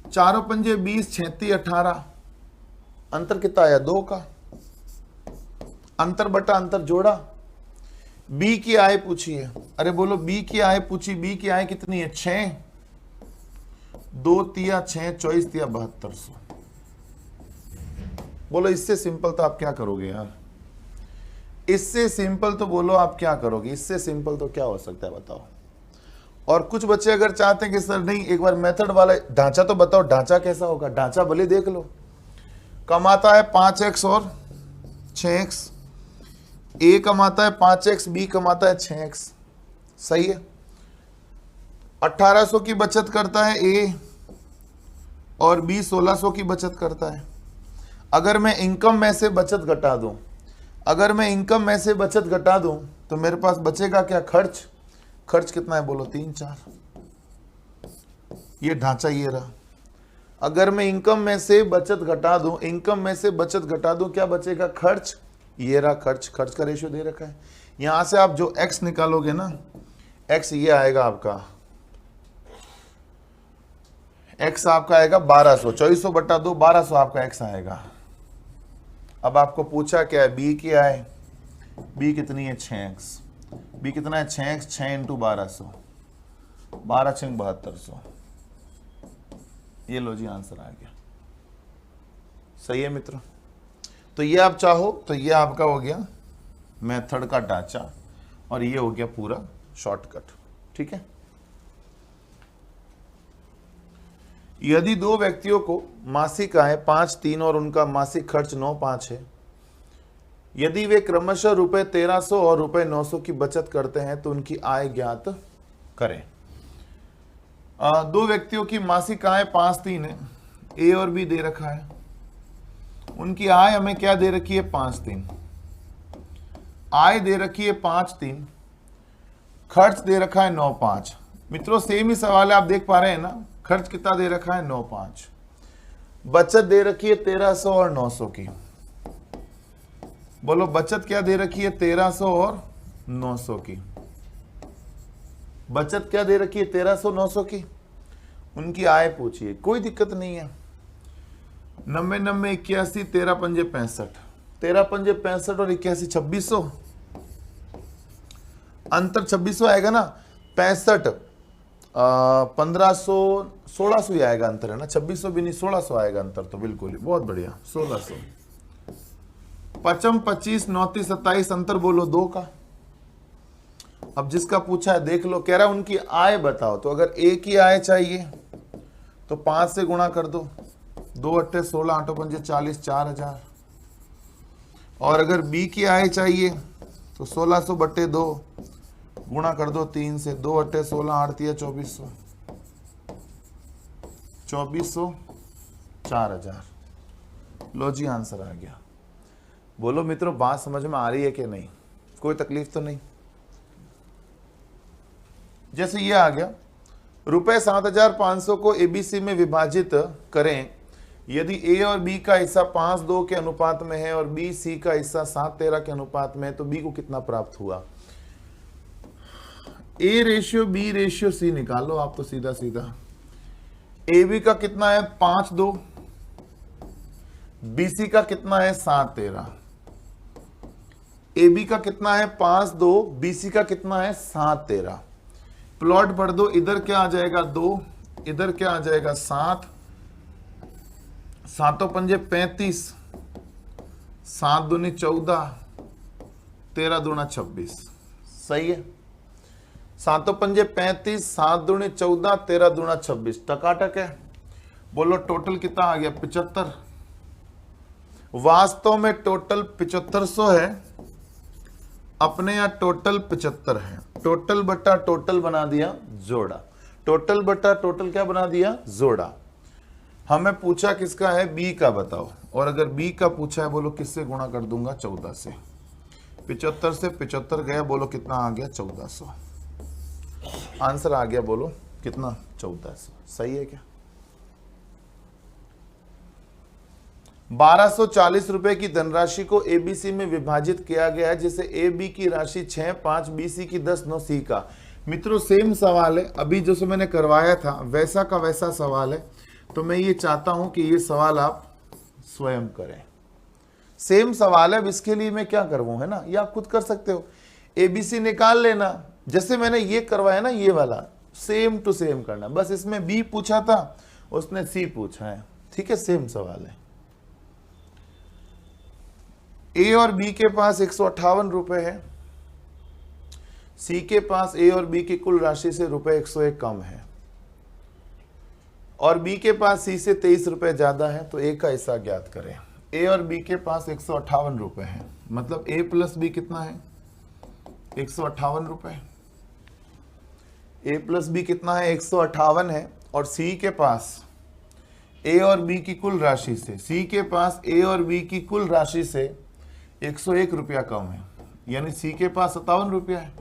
4×5 = 20, 36, 18, अंतर कितना आया 2 का। अंतर बटा अंतर जोड़ा। बी की आय पूछी है, अरे बोलो बी की आय पूछी, बी की आय कितनी है 6, 2 तिया 6, 24 तिया 7200। बोलो इससे सिंपल तो आप क्या करोगे यार, इससे सिंपल तो बोलो आप क्या करोगे, इससे सिंपल तो क्या हो सकता है बताओ। और कुछ बच्चे अगर चाहते हैं कि सर नहीं एक बार मेथड वाला ढांचा तो बताओ, ढांचा कैसा होगा, ढांचा भले देख लो। कमाता है 5x और 6x, ए कमाता है 5x, बी कमाता है 6x, सही है। 1800 की बचत करता है ए और बी 1600 की बचत करता है। अगर मैं इनकम में से बचत घटा दूं, अगर मैं इनकम में से बचत घटा दूं तो मेरे पास बचेगा क्या खर्च। खर्च कितना है बोलो 3-4, ये ढांचा ये रहा। अगर मैं इनकम में से बचत घटा दूं, इनकम में से बचत घटा दूं क्या बचेगा खर्च, ये रहा खर्च। खर्च का रेशियो दे रखा है। यहां से आप जो x निकालोगे ना, x ये आएगा आपका, x आपका आएगा 1200, 2400 बटा 2 1200 आपका x आएगा। अब आपको पूछा क्या है b की आय, b कितनी है 6x, b कितना है 6x, 6 × 1200, 12×6 = 7200। ये लो जी आंसर आ गया, सही है मित्रों। तो ये आप चाहो तो ये आपका हो गया मेथड का ढांचा और ये हो गया पूरा शॉर्टकट। ठीक है। यदि दो व्यक्तियों को मासिक आय 5,300 और उनका मासिक खर्च 9,500 है, यदि वे क्रमशः रुपए 1,300 और रुपए 900 की बचत करते हैं तो उनकी आय ज्ञात करें। दो व्यक्तियों की मासिक आय 5,300 है, ए और बी दे रखा है, उनकी आय हमें क्या दे रखी है 5,300, आय दे रखी है 5,300, खर्च दे रखा है 9,500। मित्रों सेम ही सवाल है, आप देख पा रहे हैं ना, खर्च कितना दे रखा है 9,500, बचत दे रखी है 1,300 और 900 की। बोलो बचत क्या दे रखी है 1,300 और 900 की, बचत क्या दे रखी है 1,300 900 की। उनकी आय पूछिए, कोई दिक्कत नहीं है। 90 90 81 13 पंजे 65, 13 पंजे 65 और 81 2600, अंतर 2600 आएगा ना। 65 1500 1600 ही आएगा अंतर, है ना, 2600 भी नहीं 1600 आएगा अंतर, तो बिल्कुल ही बहुत बढ़िया 1600। 55 25 29 27 अंतर बोलो 2 का। अब जिसका पूछा है देख लो, कह रहा है उनकी आय बताओ, तो अगर ए की आय चाहिए तो 5 से गुणा कर दो, 2 अट्ठे 16 8 पंजे 40 4,000। और अगर बी की आय चाहिए तो 1600 बट्टे 2 गुणा कर दो 3 से, 2 अट्ठे 16 8 2400, 2400 4,000। लो जी आंसर आ गया। बोलो मित्रों बात समझ में आ रही है कि नहीं, कोई तकलीफ तो नहीं। जैसे ये आ गया, रुपए 7,500 को एबीसी में विभाजित करें, यदि ए और बी का हिस्सा 5:2 के अनुपात में है और बी सी का हिस्सा 7:13 के अनुपात में है, तो बी को कितना प्राप्त हुआ। A ratio B ratio C निकालो आप तो सीधा सीधा। ए बी का कितना है 5:2, बी सी का कितना है 7:13। ए बी का कितना है 5:2, बी सी का कितना है 7:13। प्लॉट भर दो, इधर क्या आ जाएगा 2, इधर क्या आ जाएगा 7, 7 पंजे 35, 7 दूनी 14, 13 दूना 26। सही है। 7 पंजे 35, 7 दूनी 14, 13 दूना 26, टकाटक है। बोलो टोटल कितना आ गया 75। वास्तव में टोटल 7500 है, अपने यहां टोटल 75 है। टोटल बट्टा टोटल बना दिया जोड़ा, टोटल बट्टा टोटल क्या बना दिया जोड़ा। हमें पूछा किसका है बी का बताओ, और अगर बी का पूछा है बोलो किससे गुणा कर दूंगा 14 से। 75 से 75 गया, बोलो कितना आ गया 1400। आंसर आ गया, बोलो कितना 1400। सही है क्या। 1240 रुपए की धनराशि को एबीसी में विभाजित किया गया है, जिसे ए बी की राशि 6 5, बी सी की 10 9 सी का। मित्रों सेम सवाल है, अभी जो मैंने करवाया था वैसा का वैसा सवाल है, तो मैं ये चाहता हूं कि ये सवाल आप स्वयं करें। सेम सवाल है, अब इसके लिए मैं क्या करवाऊं, है ना, ये आप खुद कर सकते हो। एबीसी निकाल लेना, जैसे मैंने ये करवाया ना, ये वाला सेम टू सेम करना, बस इसमें बी पूछा था उसने सी पूछा है। ठीक है, सेम सवाल है। ए और बी के पास 158 रुपए है, सी के पास ए और बी की कुल राशि से रुपए 101 कम है, और बी के पास सी से 23 रुपए ज्यादा है, तो ए का हिस्सा ज्ञात करें। ए और बी के पास 158 रुपए है, मतलब ए प्लस बी कितना है 158 रुपए। ए प्लस बी कितना है 158 है, और सी के पास ए और बी की कुल राशि से, सी के पास ए और बी की कुल राशि से 101 रुपया कम है, यानी सी के पास 57 रुपया है।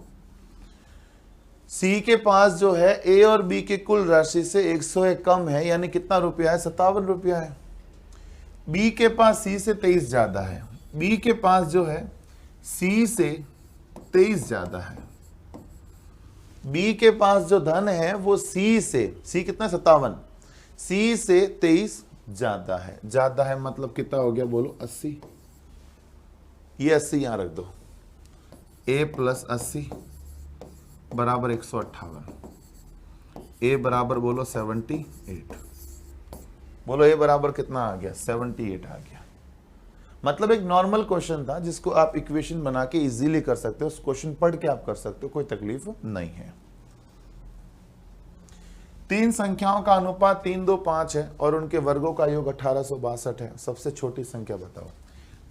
सी के पास जो है ए और बी की कुल राशि से 101 कम है, यानी कितना रुपया है 57 रुपया है। बी के पास सी से 23 ज्यादा है, बी के पास जो है सी से 23 ज्यादा है। बी के पास जो धन है वो सी से, सी कितना 57, सी से 23 ज्यादा है। ज्यादा है मतलब कितना हो गया बोलो 80। ये 80 यहां रख दो, a प्लस 80 बराबर 158, a बराबर बोलो 78। बोलो a बराबर कितना आ गया 78 आ गया। मतलब एक नॉर्मल क्वेश्चन था जिसको आप इक्वेशन बना के इजीली कर सकते हो, उस क्वेश्चन पढ़ के आप कर सकते हो, कोई तकलीफ नहीं है। तीन संख्याओं का अनुपात 3, 2, 5 है और उनके वर्गों का योग 1862 है। सबसे छोटी संख्या बताओ।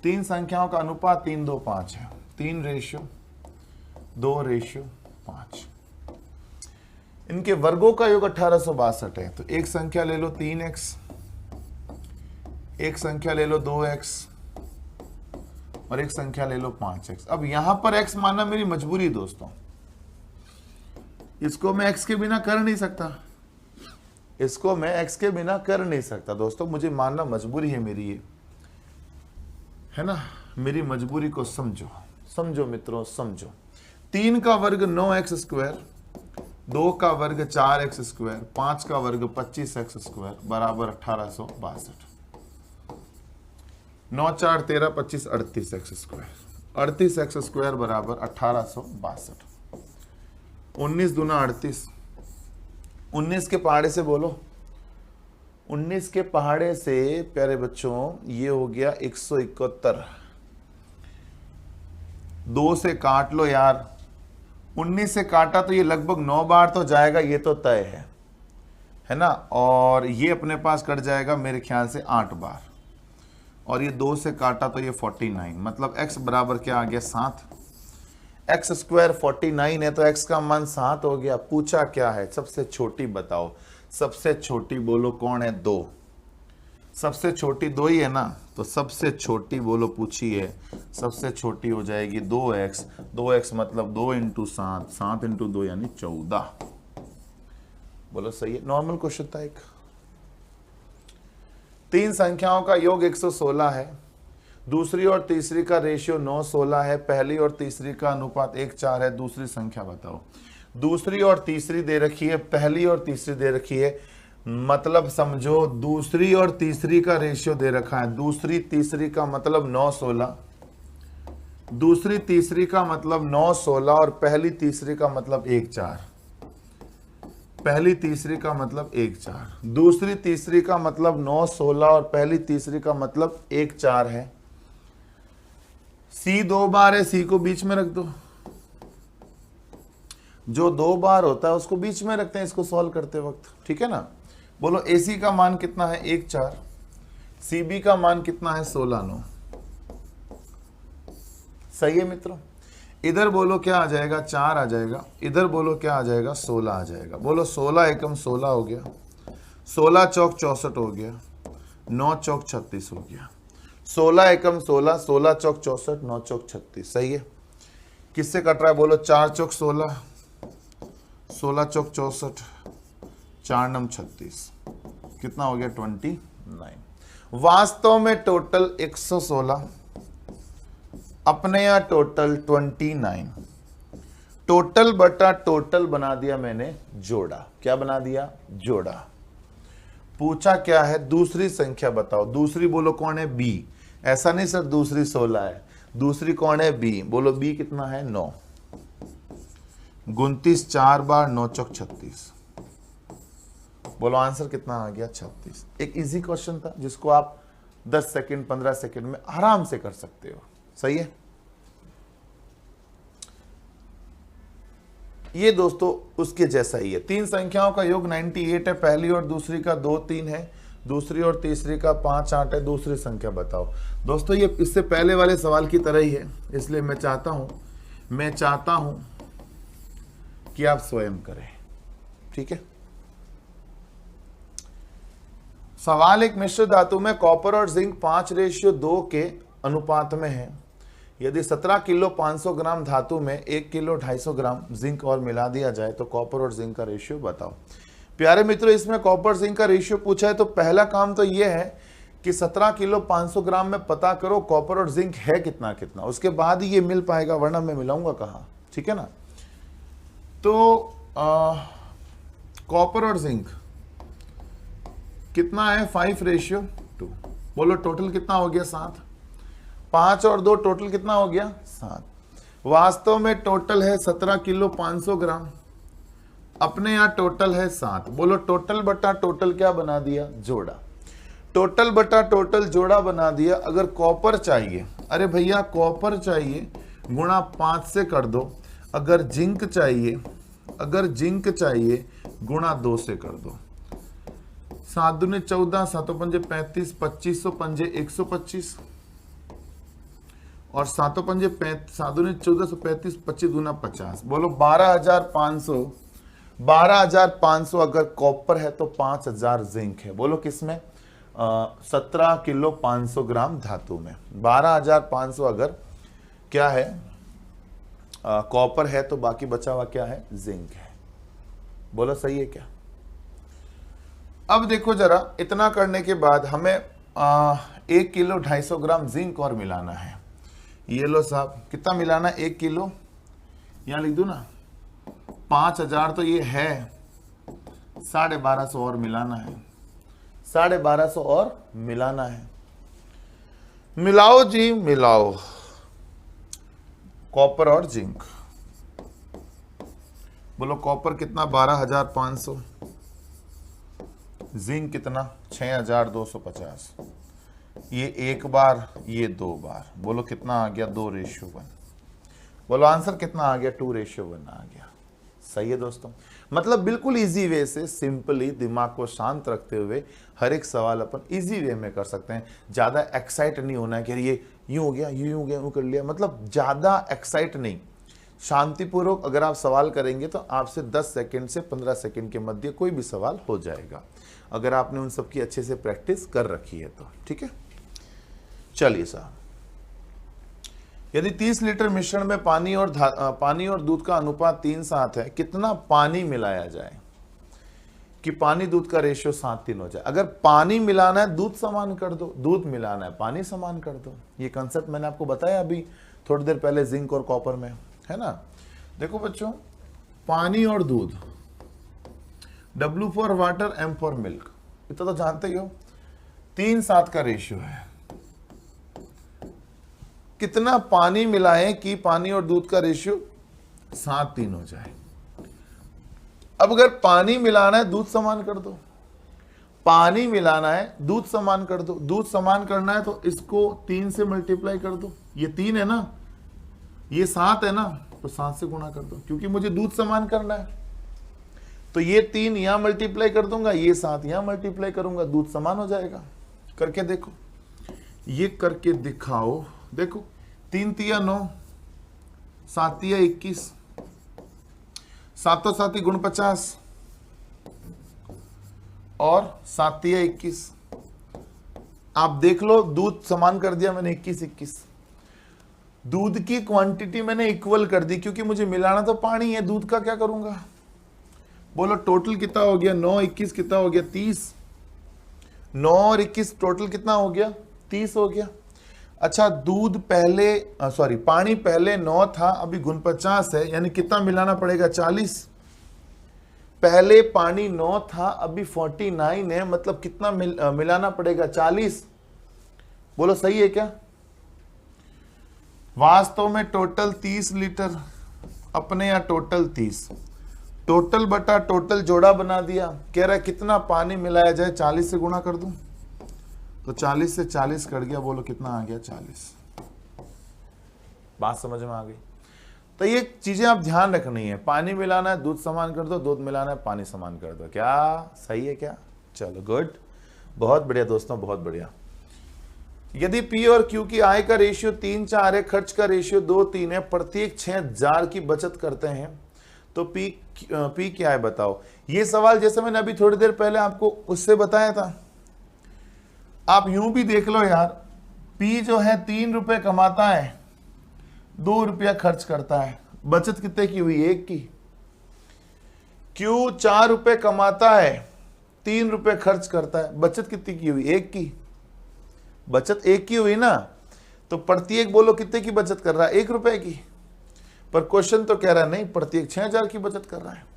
तीन संख्याओं का अनुपात 3, 2, 5 है। 3:2:5। इनके वर्गों का योग 1862 है। तो एक संख्या ले लो 3x, एक संख्या ले लो 2x और एक संख्या ले लो 5x। अब यहां पर x मानना मेरी मजबूरी दोस्तों, इसको मैं x के बिना कर नहीं सकता, इसको मैं x के बिना कर नहीं सकता दोस्तों, मुझे मानना मजबूरी है मेरी, ये है ना। मेरी मजबूरी को समझो, समझो मित्रों समझो। 3 का वर्ग 9x², 2 का वर्ग 4x², 5 का वर्ग 25x² बराबर 1862। 9, 4, 13, 25, 38x²। 38x² बराबर 1862। 19 दूना 38। 19 के पहाड़े से बोलो, 19 के पहाड़े से प्यारे बच्चों ये हो गया 171। 2 से काट लो यार, 19 से काटा तो ये लगभग 9 बार तो जाएगा, ये तो तय है ना। और ये अपने पास कट जाएगा मेरे ख्याल से 8 बार, और ये 2 से काटा तो ये 49, मतलब x बराबर क्या आ गया 7। x² 49 है तो x का मान 7 हो गया। पूछा क्या है, सबसे छोटी बताओ। सबसे छोटी बोलो कौन है, 2। सबसे छोटी 2 ही है ना, तो सबसे छोटी बोलो पूछी है, सबसे छोटी हो जाएगी 2x। 2x मतलब 2 × 7, 7 × 2 यानी 14। बोलो सही है, नॉर्मल क्वेश्चन था एक। तीन संख्याओं का योग 116 है, दूसरी और तीसरी का रेशियो 9:16 है, पहली और तीसरी का अनुपात 1:4 है। दूसरी संख्या बताओ। दूसरी और तीसरी दे रखी है, पहली और तीसरी दे रखी है, मतलब समझो दूसरी और तीसरी का रेशियो दे रखा है। दूसरी तीसरी का मतलब 9:16, दूसरी तीसरी का मतलब 9:16 और पहली तीसरी का मतलब 1:4। पहली तीसरी का मतलब 1:4, दूसरी तीसरी का मतलब 9:16 और पहली तीसरी का मतलब 1:4 है। C 2 बार है, C को बीच में रख दो। जो 2 बार होता है उसको बीच में रखते हैं इसको सॉल्व करते वक्त, ठीक है ना। बोलो AC का मान कितना है 1:4, CB का मान कितना है 16:9। सही है मित्रों। इधर बोलो क्या आ जाएगा 4 आ जाएगा, इधर बोलो क्या आ जाएगा 16 आ जाएगा। बोलो 16 एकम 16 हो गया, 16 चौक 64 हो गया, 9 चौक 36 हो गया। 16 एकम 16, 16 चौक 64, 9 चौक 36। सही है। किससे कट रहा है बोलो, 4 चौक 16, 16 चौक 64, 4 नम 36, कितना हो गया 29। वास्तव में टोटल 116, अपने यहाँ टोटल 29। टोटल बटा टोटल बना दिया मैंने जोड़ा। क्या बना दिया, जोड़ा। पूछा क्या है, दूसरी संख्या बताओ। दूसरी बोलो कौन है, B। ऐसा नहीं सर दूसरी 16 है, दूसरी कौन है, B। बोलो B कितना है 9। 29 4 बार 9 चौक 36। बोलो आंसर कितना आ गया 36। एक इजी क्वेश्चन था जिसको आप 10 सेकंड 15 सेकंड में आराम से कर सकते हो। सही है। ये दोस्तों उसके जैसा ही है। तीन संख्याओं का योग 98 है, पहली और दूसरी का 2 3 है, दूसरी और तीसरी का 5 8 है। दूसरी संख्या बताओ। दोस्तों ये इससे पहले वाले सवाल की तरह ही है, इसलिए मैं चाहता हूं कि आप स्वयं करें। ठीक है। सवाल एक मिश्र धातु में कॉपर और जिंक 5:2 के अनुपात में है। यदि 17 किलो 500 ग्राम धातु में 1 किलो 250 ग्राम जिंक और मिला दिया जाए तो कॉपर और जिंक का रेशियो बताओ। प्यारे मित्रों, इसमें कॉपर जिंक का रेशियो पूछा है तो पहला काम तो यह है कि 17 किलो 500 ग्राम में पता करो कॉपर और जिंक है कितना कितना, उसके बाद ही ये मिल पाएगा, वरना मैं मिलाऊंगा कहाँ। ठीक है ना। तो कॉपर और जिंक कितना है 5:2। बोलो टोटल कितना हो गया 7। 5 और 2 टोटल कितना हो गया 7। वास्तव में टोटल है 17 किलो 500 ग्राम, अपने यहाँ टोटल है 7। बोलो टोटल बटा टोटल क्या बना दिया, जोड़ा। टोटल बटा टोटल जोड़ा बना दिया। अगर कॉपर चाहिए, अरे भैया कॉपर चाहिए गुणा 5 से कर दो। अगर जिंक चाहिए, अगर जिंक चाहिए गुणा 2 से कर दो। 7 दूने 14, 7 पंजे 35, 2500 पंजे 125 और 7 पंजे 7 दूने 1435, 25 दूना 50। बोलो 12,500। 12,500 अगर कॉपर है तो 5,000 जिंक है। बोलो किसमें? 17 किलो 500 ग्राम धातु में 12,500 अगर क्या है कॉपर है तो बाकी बचा हुआ क्या है? जिंक है। बोलो सही है क्या? अब देखो जरा, इतना करने के बाद हमें 1 किलो 250 ग्राम जिंक और मिलाना है। ये लो साहब, कितना मिलाना है? 1 किलो, यहां लिख दू ना 5,000 तो ये है, 1250 और मिलाना है। 1250 और मिलाना है। मिलाओ जी मिलाओ, कॉपर और जिंक। बोलो कॉपर कितना? 12,500, जिंक कितना? 6,250। ये एक बार, ये 2 बार। बोलो कितना आ गया? 2:1। बोलो आंसर कितना आ गया? 2:1 आ गया। सही है दोस्तों। मतलब बिल्कुल इजी वे से, सिंपली दिमाग को शांत रखते हुए हर एक सवाल अपन इजी वे में कर सकते हैं। ज्यादा एक्साइट नहीं होना है कि ये यूं हो गया, यूं हो गया, यूं कर लिया। मतलब ज्यादा एक्साइट नहीं, शांतिपूर्वक अगर आप सवाल करेंगे तो आपसे 10 सेकंड से 15 सेकंड के मध्य कोई भी सवाल हो जाएगा, अगर आपने उन सब की अच्छे से प्रैक्टिस कर रखी है तो। ठीक है, चलिए साहब, यदि 30 लीटर मिश्रण में पानी और दूध का अनुपात 3:7 है, कितना पानी मिलाया जाए कि पानी दूध का रेशियो 7:3 हो जाए? अगर पानी मिलाना है दूध समान कर दो, दूध मिलाना है पानी समान कर दो। ये कंसेप्ट मैंने आपको बताया अभी थोड़ी देर पहले जिंक और कॉपर में, है ना। देखो बच्चों, पानी और दूध, W for water, M for milk, इतना तो जानते ही हो। 3:7 का रेशियो है। कितना पानी मिलाएं कि पानी और दूध का रेशियो 7:3 हो जाए? अब अगर पानी मिलाना है दूध समान कर दो, पानी मिलाना है दूध समान कर दो। दूध समान करना है तो इसको 3 से मल्टीप्लाई कर दो। ये 3 है ना, ये 7 है ना, तो 7 से गुणा कर दो, क्योंकि मुझे दूध समान करना है। तो ये 3 यहां मल्टीप्लाई कर दूंगा, ये 7 यहां मल्टीप्लाई करूंगा, दूध समान हो जाएगा। करके देखो, ये करके दिखाओ। देखो 3 तिया 9, 7 तिया 21, 7 7 गुण 50 और 7 तिया 21। आप देख लो, दूध समान कर दिया मैंने 21। दूध की क्वांटिटी मैंने इक्वल कर दी, क्योंकि मुझे मिलाना तो पानी है, दूध का क्या करूंगा। बोलो टोटल कितना हो गया? 9 21 कितना हो गया? 30। 9 और 21 टोटल कितना हो गया? 30 हो गया। अच्छा, दूध पहले पानी पहले 9 था, अभी गुण 50 है, यानी कितना मिलाना पड़ेगा? 40। पहले पानी 9 था, अभी 49 है, मतलब कितना मिलाना पड़ेगा? 40। बोलो सही है क्या? वास्तव में टोटल 30 लीटर अपने यहाँ टोटल 30, टोटल बटा टोटल जोड़ा बना दिया। कह रहा है कितना पानी मिलाया जाए? 40 से गुणा कर दूं तो 40 से 40 कट गया। बोलो कितना आ गया? 40। बात समझ में आ गई? तो ये चीजें आप ध्यान रखनी है। पानी मिलाना है दूध समान कर दो, दूध मिलाना है पानी समान कर दो। क्या सही है क्या? चलो गुड, बहुत बढ़िया दोस्तों, बहुत बढ़िया। यदि P और Q की आय का रेशियो 3:4 है, खर्च का रेशियो 2:3 है, प्रत्येक 6,000 की बचत करते हैं, तो P क्या है बताओ। ये सवाल जैसे मैंने अभी थोड़ी देर पहले आपको उससे बताया था, आप यूं भी देख लो यार। P जो है 3 रुपए कमाता है, 2 रुपया खर्च करता है, बचत कितने की हुई? 1 की। Q 4 रुपए कमाता है, 3 रुपए खर्च करता है, बचत कितनी की हुई? 1 की। बचत 1 की हुई ना, तो प्रत्येक बोलो कितने की बचत कर रहा है? 1 रुपए की। पर क्वेश्चन तो कह रहा है नहीं, प्रत्येक 6,000 की बचत कर रहा है।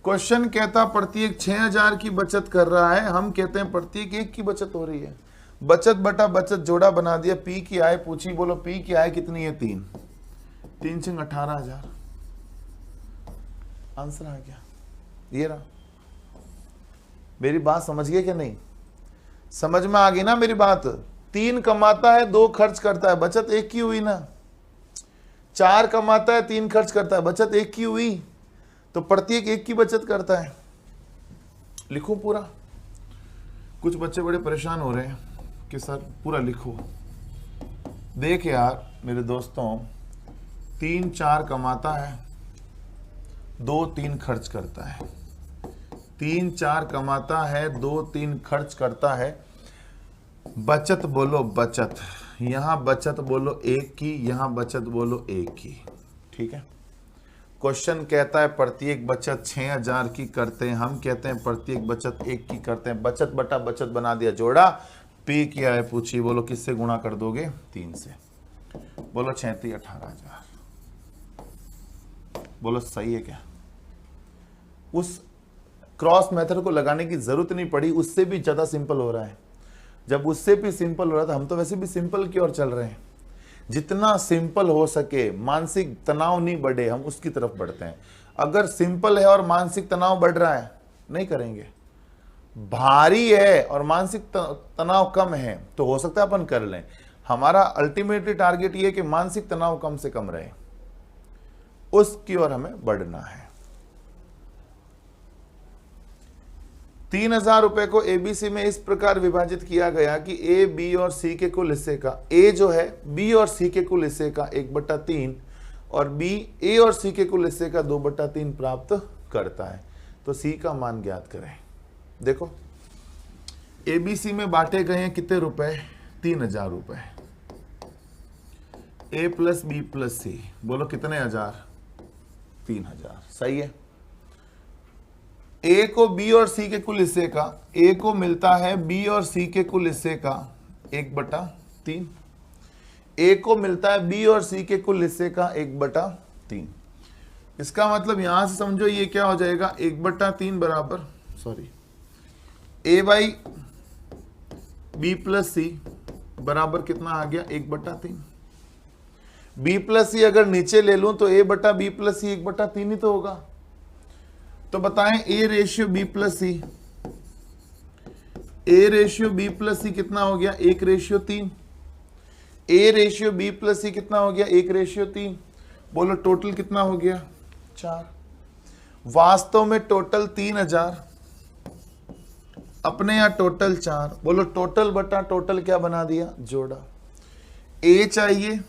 क्वेश्चन कहता प्रत्येक 6,000 की बचत कर रहा है, हम कहते हैं प्रत्येक 1 की बचत हो रही है। बचत बटा बचत जोड़ा बना दिया। P की आय पूछी, बोलो P की आय कितनी है? 3। 3 से 18,000। आंसर आ गया, ये रहा। मेरी बात समझ गए कि नहीं? समझ में आ गई ना मेरी बात? 3 कमाता है 2 खर्च करता है, बचत 1 की हुई ना। 4 कमाता है 3 खर्च करता है, बचत 1 की हुई। तो प्रत्येक 1 की बचत करता है। लिखो पूरा। कुछ बच्चे बड़े परेशान हो रहे हैं कि सर पूरा लिखो। देख यार मेरे दोस्तों, 3-4 कमाता है, 2-3 खर्च करता है। 3-4 कमाता है, 2-3 खर्च करता है। बचत बोलो बचत, यहां बचत बोलो 1 की, यहां बचत बोलो 1 की। ठीक है। क्वेश्चन कहता है प्रत्येक बचत 6000 की करते हैं, हम कहते हैं प्रत्येक बचत 1 की करते हैं। बचत बटा बचत बना दिया जोड़ा। पी क्या है पूछिए, बोलो किससे गुणा कर दोगे? 3 से। बोलो 36 18,000। बोलो सही है क्या? उस क्रॉस मेथड को लगाने की जरूरत नहीं पड़ी, उससे भी ज्यादा सिंपल हो रहा है। जब उससे भी सिंपल हो रहा था, हम तो वैसे भी सिंपल की ओर चल रहे हैं। जितना सिंपल हो सके, मानसिक तनाव नहीं बढ़े, हम उसकी तरफ बढ़ते हैं। अगर सिंपल है और मानसिक तनाव बढ़ रहा है, नहीं करेंगे। भारी है और मानसिक तनाव कम है तो हो सकता है अपन कर लें। हमारा अल्टीमेटली टारगेट ये है कि मानसिक तनाव कम से कम रहे, उसकी ओर हमें बढ़ना है। 3000 रुपए को एबीसी में इस प्रकार विभाजित किया गया कि ए, बी और सी के कुल हिस्से का, ए जो है बी और सी के कुल हिस्से का 1/3 और बी ए और सी के कुल हिस्से का 2/3 प्राप्त करता है। तो सी का मान ज्ञात करें। देखो एबीसी में बांटे गए हैं कितने रुपए? 3000 रुपए। ए प्लस बी प्लस सी, बोलो कितने हजार? 3000। सही है। ए को बी और सी के कुल हिस्से का, ए को मिलता है बी और सी के कुल हिस्से का 1/3। ए को मिलता है बी और सी के कुल हिस्से का 1/3। इसका मतलब यहां से समझो ये क्या हो जाएगा? 1/3 बराबर, sorry, A by B plus C बराबर कितना आ गया? 1/3। बी प्लस सी अगर नीचे ले लूं तो ए बटा बी प्लस सी 1/3 ही तो होगा। तो बताएं A ratio B plus C, A ratio B plus C कितना हो गया? 1/3। A ratio B plus C कितना हो गया? 1/3। बोलो टोटल कितना हो गया? 4। वास्तव में टोटल 3000, अपने यहां टोटल 4। बोलो टोटल बटा टोटल क्या बना दिया? जोड़ा। ए चाहिए,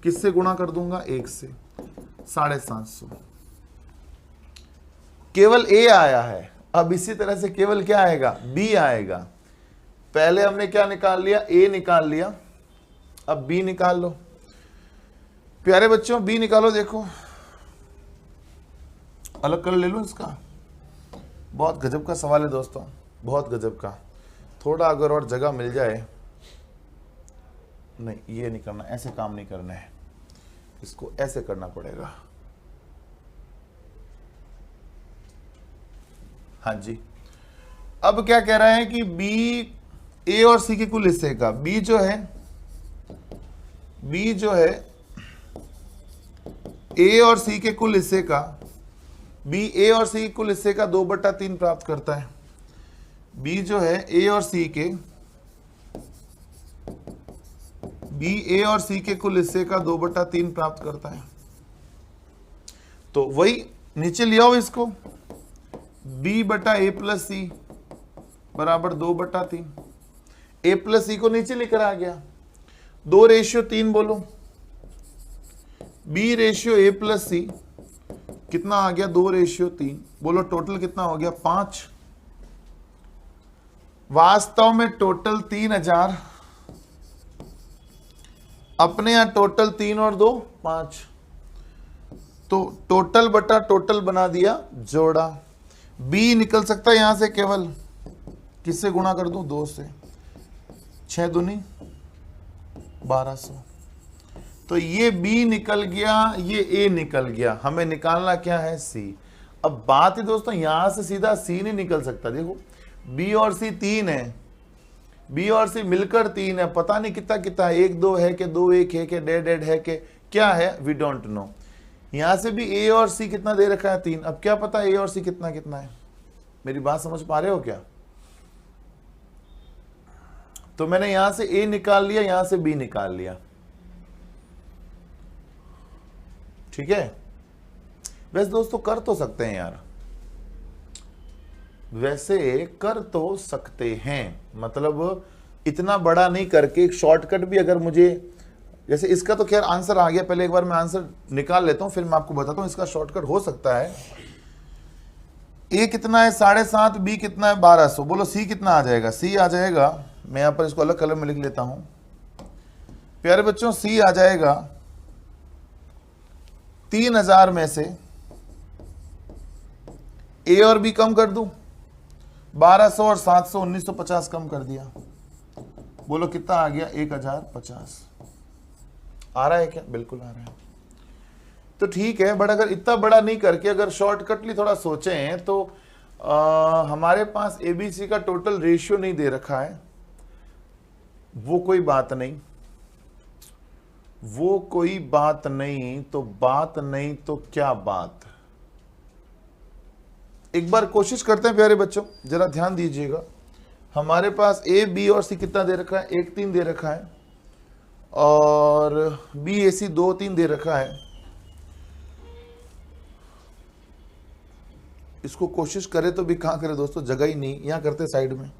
किससे गुणा कर दूंगा? 1 से। 750। केवल ए आया है। अब इसी तरह से केवल क्या आएगा? बी आएगा। पहले हमने क्या निकाल लिया? ए निकाल लिया। अब बी निकाल लो। प्यारे बच्चों बी निकालो। देखो अलग कर ले लो इसका। बहुत गजब का सवाल है दोस्तों, बहुत गजब का। थोड़ा अगर और जगह मिल जाए, नहीं ये नहीं करना, ऐसे काम नहीं करना है, इसको ऐसे करना पड़ेगा। हाँ जी। अब क्या कह रहा है कि बी ए और सी के कुल हिस्से का, बी जो है ए और सी के कुल हिस्से का, बी ए और सी के कुल हिस्से का 2/3 प्राप्त करता है। बी जो है ए और सी के, बी ए और सी के कुल हिस्से का 2/3 प्राप्त करता है। तो वही नीचे ले आओ इसको, b बटा ए प्लस सी बराबर 2/3। ए प्लस सी को नीचे लेकर आ गया। 2/3 बोलो। b ratio A plus C कितना आ गया? 2/3। बोलो टोटल कितना हो गया? 5। वास्तव में टोटल 3000, अपने यहां टोटल 3 और 2 5। तो टोटल बटा टोटल बना दिया जोड़ा। बी निकल सकता है यहां से केवल, किससे गुणा कर दूं? 2 से। 6 दूनी 1200। तो ये बी निकल गया, ये ए निकल गया। हमें निकालना क्या है? सी। अब बात है दोस्तों, यहां से सीधा सी नहीं निकल सकता। देखो बी और सी 3 है, बी और सी मिलकर 3 है। पता नहीं कितना कितना, 1 2 है कि 2 1 है कि डेड है कि क्या है, वी डोंट नो। यहां से भी ए और सी कितना दे रखा है? 3। अब क्या पता ए और सी कितना कितना है? मेरी बात समझ पा रहे हो क्या? तो मैंने यहां से ए निकाल लिया, यहां से बी निकाल लिया। ठीक है, वैसे दोस्तों कर तो सकते हैं यार, वैसे कर तो सकते हैं, मतलब इतना बड़ा नहीं करके एक शॉर्टकट भी अगर मुझे, जैसे इसका तो खैर आंसर आ गया, पहले एक बार मैं आंसर निकाल लेता हूं फिर मैं आपको बताता हूं इसका शॉर्टकट हो सकता है। ए कितना है 7.5, बी कितना है 1200, बोलो सी कितना आ जाएगा? सी आ जाएगा, मैं यहां पर इसको अलग कलर में लिख लेता हूं प्यारे बच्चों, सी आ जाएगा 3000 में से ए और बी कम कर दूं, 1200 और 700 1950 कम कर दिया, बोलो कितना आ गया? 1050। आ रहा है क्या? बिल्कुल आ रहा है। तो ठीक है, बट अगर इतना बड़ा नहीं करके अगर शॉर्टकटली थोड़ा सोचें तो हमारे पास एबीसी का टोटल रेशियो नहीं दे रखा है, वो कोई बात नहीं, वो कोई बात नहीं, तो बात नहीं तो क्या बात। एक बार कोशिश करते हैं प्यारे बच्चों, जरा ध्यान दीजिएगा। हमारे पास ए बी और सी कितना दे रखा है? 1 3 दे रखा है, और बी ए सी 2 3 दे रखा है। इसको कोशिश करे तो भी कहां करे दोस्तों, जगह ही नहीं, यहां करते साइड में,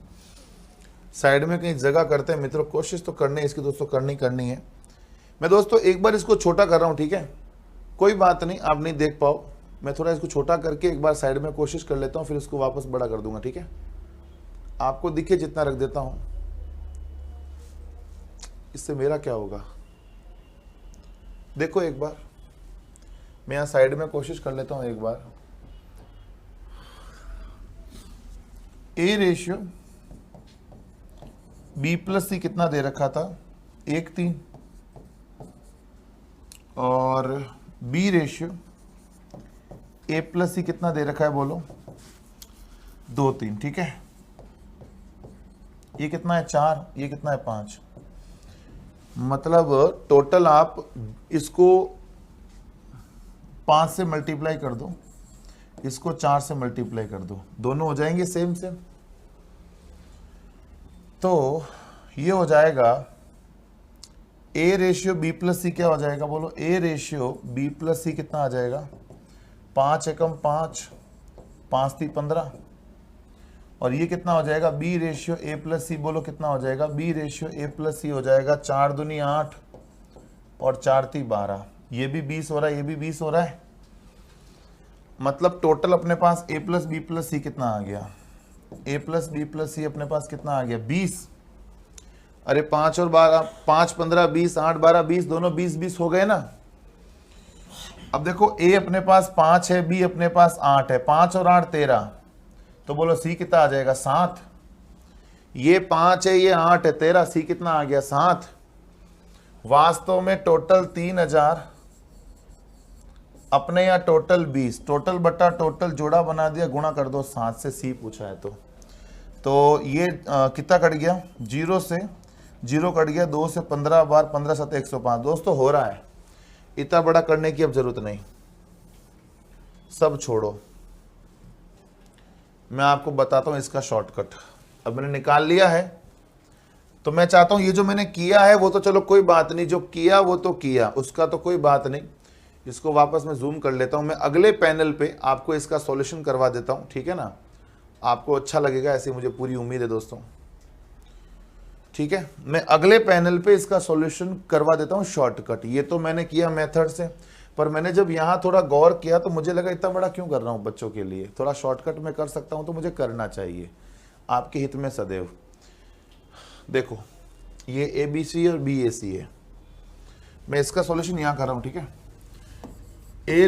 साइड में कहीं जगह करते हैं मित्रों। कोशिश तो करनी है इसकी दोस्तों, करनी है। मैं दोस्तों एक बार इसको छोटा कर रहा हूं, ठीक है, कोई बात नहीं, आप नहीं देख पाओ, मैं थोड़ा इसको छोटा करके एक बार साइड में कोशिश कर लेता हूं, फिर इसको वापस बड़ा कर दूंगा। ठीक है, आपको दिखे जितना रख देता हूं, इससे मेरा क्या होगा? देखो एक बार मैं यहां साइड में कोशिश कर लेता हूं एक बार। ए रेशियो बी प्लस सी कितना दे रखा था? 1 3, और B ratio A plus C कितना दे रखा है? बोलो 2 3। ठीक है, ये कितना है? 4, ये कितना है? 5। मतलब टोटल आप इसको 5 से मल्टीप्लाई कर दो, इसको 4 से मल्टीप्लाई कर दो, दोनों हो जाएंगे सेम सेम। तो ये हो जाएगा ए रेशियो बी प्लस सी, क्या हो जाएगा? बोलो ए रेशियो बी प्लस सी कितना आ जाएगा? 5 एकम 5, 5 3 15, और ये कितना हो जाएगा? बी रेशियो ए प्लस सी, बोलो कितना हो जाएगा? बी रेशियो ए प्लस सी हो जाएगा 4 दूनी 8 और 4 3 12, ये भी 20 हो रहा है, ये भी 20 हो रहा है। मतलब टोटल अपने पास ए प्लस बी प्लस सी कितना आ गया? ए प्लस बी प्लस सी अपने पास कितना आ गया? 20। अरे 5 और 12, 5 15 20, 8 12 20, दोनों 20 20 हो गए ना। अब देखो ए अपने पास 5 है, बी अपने पास 8 है, 5 और 8 13, तो बोलो सी कितना आ जाएगा? 7। ये 5 है, ये 8 है, 13, सी कितना आ गया? 7। वास्तव में टोटल 3000 अपने यहाँ टोटल 20, टोटल बटा टोटल जोड़ा बना दिया, गुणा कर दो 7 से, सी पूछा है तो ये कितना कट गया? 0 से 0 कट गया, 2 से 15 बार, 15 7 105। दोस्तों हो रहा है, इतना बड़ा करने की अब जरूरत नहीं, सब छोड़ो, मैं आपको बताता हूं इसका शॉर्टकट। अब मैंने निकाल लिया है, तो मैं चाहता हूं ये जो मैंने किया है वो तो चलो कोई बात नहीं, जो किया वो तो किया, उसका तो कोई बात नहीं। इसको वापस मैं जूम कर लेता हूं, मैं अगले पैनल पे आपको इसका सॉल्यूशन करवा देता हूं, ठीक है ना, आपको अच्छा लगेगा, ऐसी मुझे पूरी उम्मीद है दोस्तों। ठीक है, मैं अगले पैनल पे इसका सॉल्यूशन करवा देता हूं शॉर्टकट। ये तो मैंने किया मेथड से, पर मैंने जब यहां थोड़ा गौर किया तो मुझे लगा इतना बड़ा क्यों कर रहा हूं बच्चों के लिए, थोड़ा शॉर्टकट में कर सकता हूं तो मुझे करना चाहिए, आपके हित में सदैव। देखो ये ए बी सी और बी ए सी है, मैं इसका सॉल्यूशन यहां कर रहा हूं। ठीक है, ए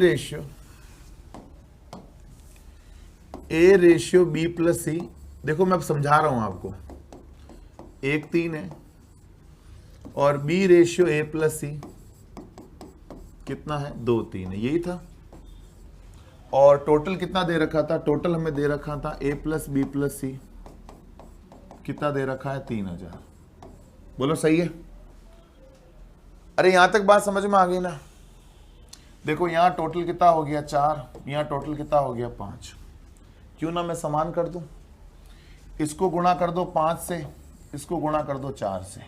रेशियो बी प्लस सी, देखो मैं अब समझा रहा हूं आपको, 1 3 है, और B ratio A plus C कितना है? 2 3 है, यही था। और टोटल कितना दे रखा था? टोटल हमें दे रखा था ए प्लस बी प्लस सी कितना दे रखा है? 3000। बोलो सही है? अरे यहां तक बात समझ में आ गई ना? देखो यहां टोटल कितना हो गया? 4, यहां टोटल कितना हो गया? 5। क्यों ना मैं समान कर दूं, इसको गुणा कर दो 5 से, इसको गुणा कर दो 4 से।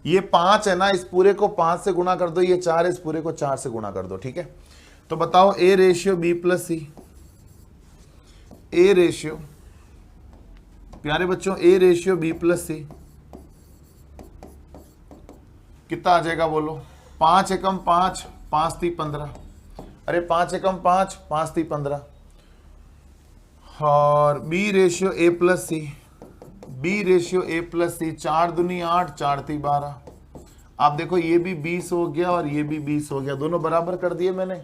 ये 5 है ना, इस पूरे को 5 से गुणा कर दो, ये 4 है, इस पूरे को 4 से गुणा कर दो। ठीक है, तो बताओ A ratio B plus C, A ratio, प्यारे बच्चों A ratio B plus C कितना आ जाएगा बोलो? 5 एकम 5, 5 × 15, अरे 5 एकम 5, 5 × 15। और B ratio A plus C, B ratio A plus C, 4 दूनी 8, 4 × 12। आप देखो ये भी 20 हो गया और ये भी 20 हो गया, दोनों बराबर कर दिए मैंने।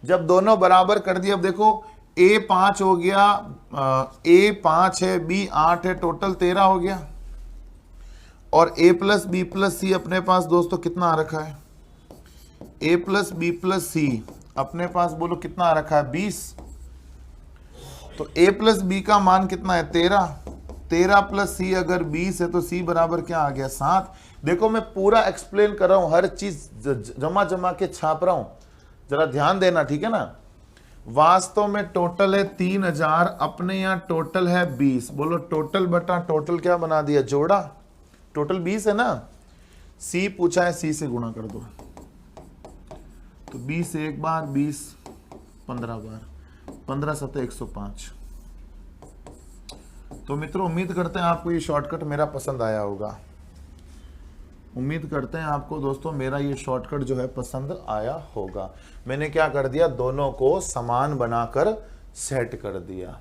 जब दोनों बराबर कर दिए, अब देखो A 5 हो गया, A 5 है, B 8 है, टोटल 13 हो गया। और A प्लस B प्लस सी अपने पास दोस्तों कितना आ रखा है? A प्लस B प्लस सी अपने पास बोलो कितना आ रखा है? 20। तो A प्लस B का मान कितना है? 13। 13 प्लस C अगर 20 है तो C बराबर क्या आ गया? 7। देखो मैं पूरा एक्सप्लेन कर रहा हूं, हर चीज जमा जमा के छाप रहा हूं, जरा ध्यान देना, ठीक है ना। वास्तव में टोटल है 3000, अपने यहां टोटल है 20। बोलो टोटल बटा टोटल क्या बना दिया? जोड़ा। टोटल 20 है ना, C पूछा है, C से गुणा कर दो। तो 20 एक बार, 20 15 बार, 15 7 105। तो मित्रों उम्मीद करते हैं आपको ये शॉर्टकट मेरा पसंद आया होगा। उम्मीद करते हैं आपको दोस्तों मेरा ये शॉर्टकट जो है पसंद आया होगा। मैंने क्या कर दिया? दोनों को समान बनाकर सेट कर दिया।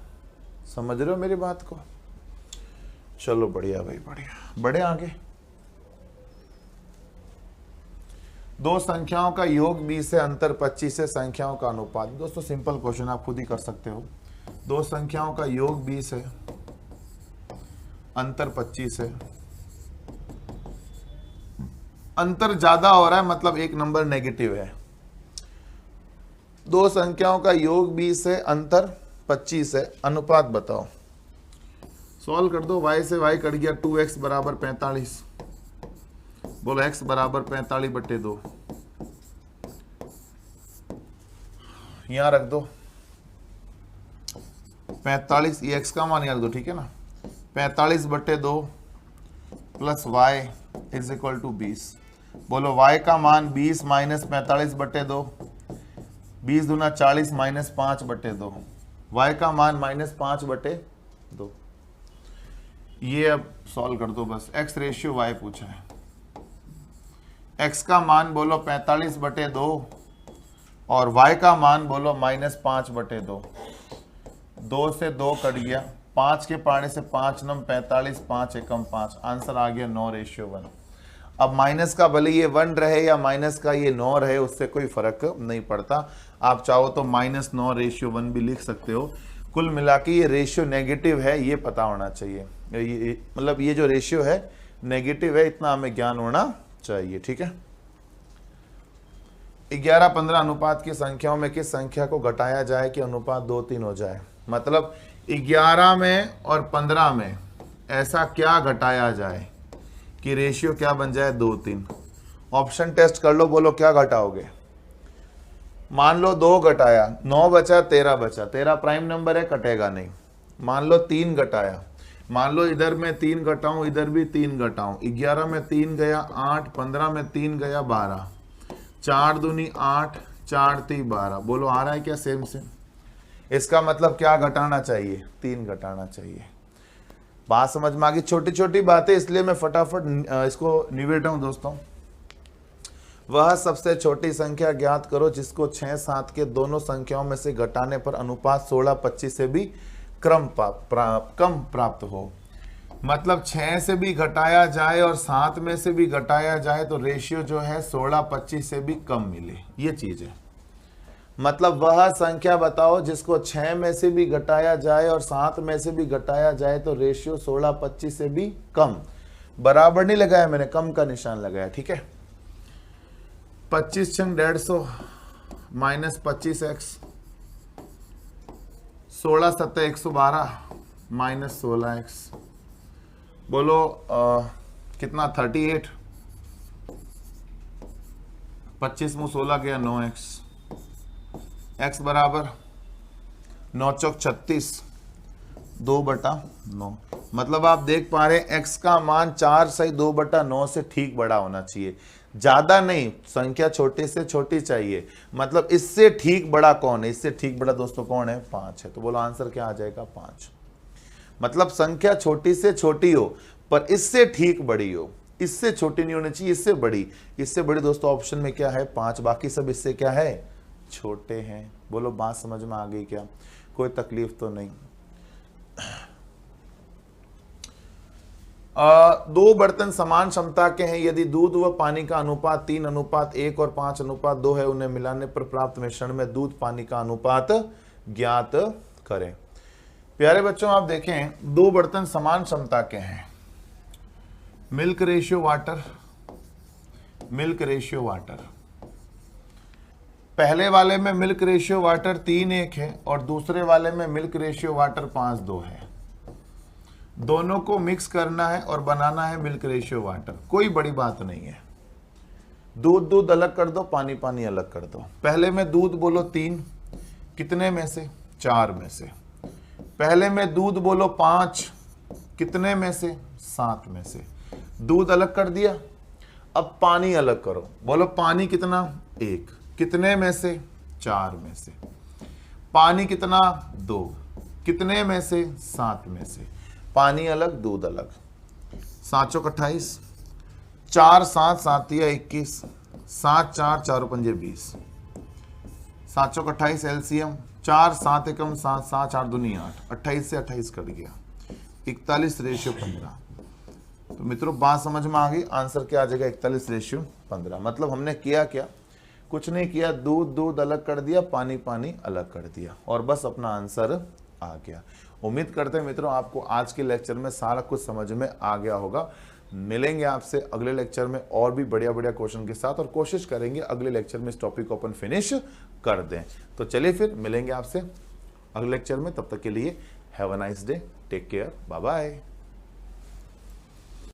समझ रहे हो मेरी बात को? चलो बढ़िया भाई, बढ़िया। बढ़े आगे। दो संख्याओं का योग 20 है, अंतर 25 है, संख्याओं का अनुपात। दोस्तों सिंपल क्वेश्चन, आप खुद ही कर सकते हो। दो संख्याओं का योग 20 है, अंतर 25 है। अंतर ज्यादा हो रहा है, मतलब एक नंबर नेगेटिव है। दो संख्याओं का योग 20 है, अंतर 25 है, अनुपात बताओ। सॉल्व कर दो। y से y कट गया, 2x बराबर 45। बोलो x बराबर 45/2। यहां रख दो 45, ये x का मान यहां रख दो, ठीक है ना। 45/2 plus y is equal to 20। बोलो y का मान 20 माइनस 45/2, 20 दूना 40 माइनस 5/2, y का मान -5/2। ये अब सॉल्व कर दो बस। x रेशियो y पूछा है, x का मान बोलो 45/2 और y का मान बोलो -5/2। 2 से 2 कट गया, 5 के पाने से 5 नम 45, 5 एकम 5, आंसर आ गया 9:1। अब माइनस का भले ये 1 रहे या माइनस का ये 9 रहे, उससे कोई फर्क नहीं पड़ता। आप चाहो तो -9:1 भी लिख सकते हो। कुल मिला के ये रेशियो नेगेटिव है, ये पता होना चाहिए। मतलब ये जो रेशियो है नेगेटिव है, इतना हमें ज्ञान होना चाहिए, ठीक है। 11-15 अनुपात की संख्याओं में किस संख्या को घटाया जाए कि अनुपात 2-3 हो जाए? मतलब 11 में और 15 में ऐसा क्या घटाया जाए कि रेशियो क्या बन जाए? 2-3। ऑप्शन टेस्ट कर लो, बोलो क्या घटाओगे? मान लो 2 घटाया, 9 बचा, 13 बचा। 13 प्राइम नंबर है, कटेगा नहीं। मान लो 3 घटाया, मान लो इधर में 3 घटाऊं, इधर भी 3 घटाऊं। 11 में 3 गया 8, 15 में 3 गया 12, 4 दूनी 8, 4 3 12। बोलो आ रहा है क्या? Same same. इसका मतलब क्या घटाना चाहिए? 3 घटाना चाहिए। बात समझ में आ गई? छोटी छोटी बातें, इसलिए मैं फटाफट इसको निबेटा हूं दोस्तों। वह सबसे छोटी संख्या ज्ञात करो जिसको 6 7 के दोनों संख्याओं में से घटाने पर अनुपात 16-25 से भी कम प्राप्त हो। मतलब 6 से भी घटाया जाए और 7 में से भी घटाया जाए तो रेशियो जो है 16-25 से भी कम मिले, ये चीज है। मतलब वह संख्या बताओ जिसको 6 में से भी घटाया जाए और 7 में से भी घटाया जाए तो रेशियो 16-25 से भी कम। बराबर नहीं लगाया मैंने, कम का निशान लगाया, ठीक है। 25 छंग 150 माइनस 25x, 16 7 112 माइनस 16x। बोलो कितना? 38। 25 में 16 गया 9x। x बराबर 9 चौक 36, 2/9। मतलब आप देख पा रहे हैं x का मान 4/2/9 से ठीक बड़ा होना चाहिए, ज्यादा नहीं, संख्या छोटे से छोटी चाहिए। मतलब इससे ठीक बड़ा कौन है? इससे ठीक बड़ा दोस्तों कौन है? 5 है। तो बोलो आंसर क्या आ जाएगा? 5। मतलब संख्या छोटी से छोटी हो पर इससे ठीक बड़ी हो, इससे छोटी नहीं होनी चाहिए, इससे बड़ी। इससे बड़ी दोस्तों ऑप्शन में क्या है? 5। बाकी सब इससे क्या है? छोटे हैं। बोलो बात समझ में आ गई क्या? कोई तकलीफ तो नहीं। दो बर्तन समान क्षमता के हैं, यदि दूध व पानी का अनुपात 3:1 और 5:2 है, उन्हें मिलाने पर प्राप्त मिश्रण में दूध पानी का अनुपात ज्ञात करें। प्यारे बच्चों आप देखें, दो बर्तन समान क्षमता के हैं, milk ratio water, milk ratio water. पहले वाले में मिल्क रेशियो वाटर 3:1 है और दूसरे वाले में मिल्क रेशियो वाटर 5:2 है। दोनों को मिक्स करना है और बनाना है मिल्क रेशियो वाटर। कोई बड़ी बात नहीं है, दूध दूध अलग कर दो, पानी पानी अलग कर दो। पहले में दूध बोलो 3, कितने में से? 4 में से। पहले में दूध बोलो 5, कितने में से? 7 में से। दूध अलग कर दिया, अब पानी अलग करो। बोलो पानी कितना? 1, कितने में से? 4 में से। पानी कितना? 2, कितने में से? 7 में से। पानी अलग, दूध अलग। 7 चौक 28, 4 7 7 21, 7 4 4 5 20। 7 चौक 28 एलसीएम, 4 7 एकम 7 7 4 दूनी 8, 28 से 28 कट गया, 41:15। तो मित्रों बात समझ में आ गई? आंसर क्या आ जाएगा? 41:15। मतलब हमने किया क्या? कुछ नहीं किया, दूध दूध अलग कर दिया, पानी पानी अलग कर दिया और बस अपना आंसर आ गया। उम्मीद करते हैं मित्रों आपको आज के लेक्चर में सारा कुछ समझ में आ गया होगा। मिलेंगे आपसे अगले लेक्चर में और भी बढ़िया बढ़िया क्वेश्चन के साथ और कोशिश करेंगे अगले लेक्चर में इस टॉपिक को अपन फिनिश कर दें। तो चलिए फिर मिलेंगे आपसे अगले लेक्चर में, तब तक के लिए have a nice day, take care, bye bye.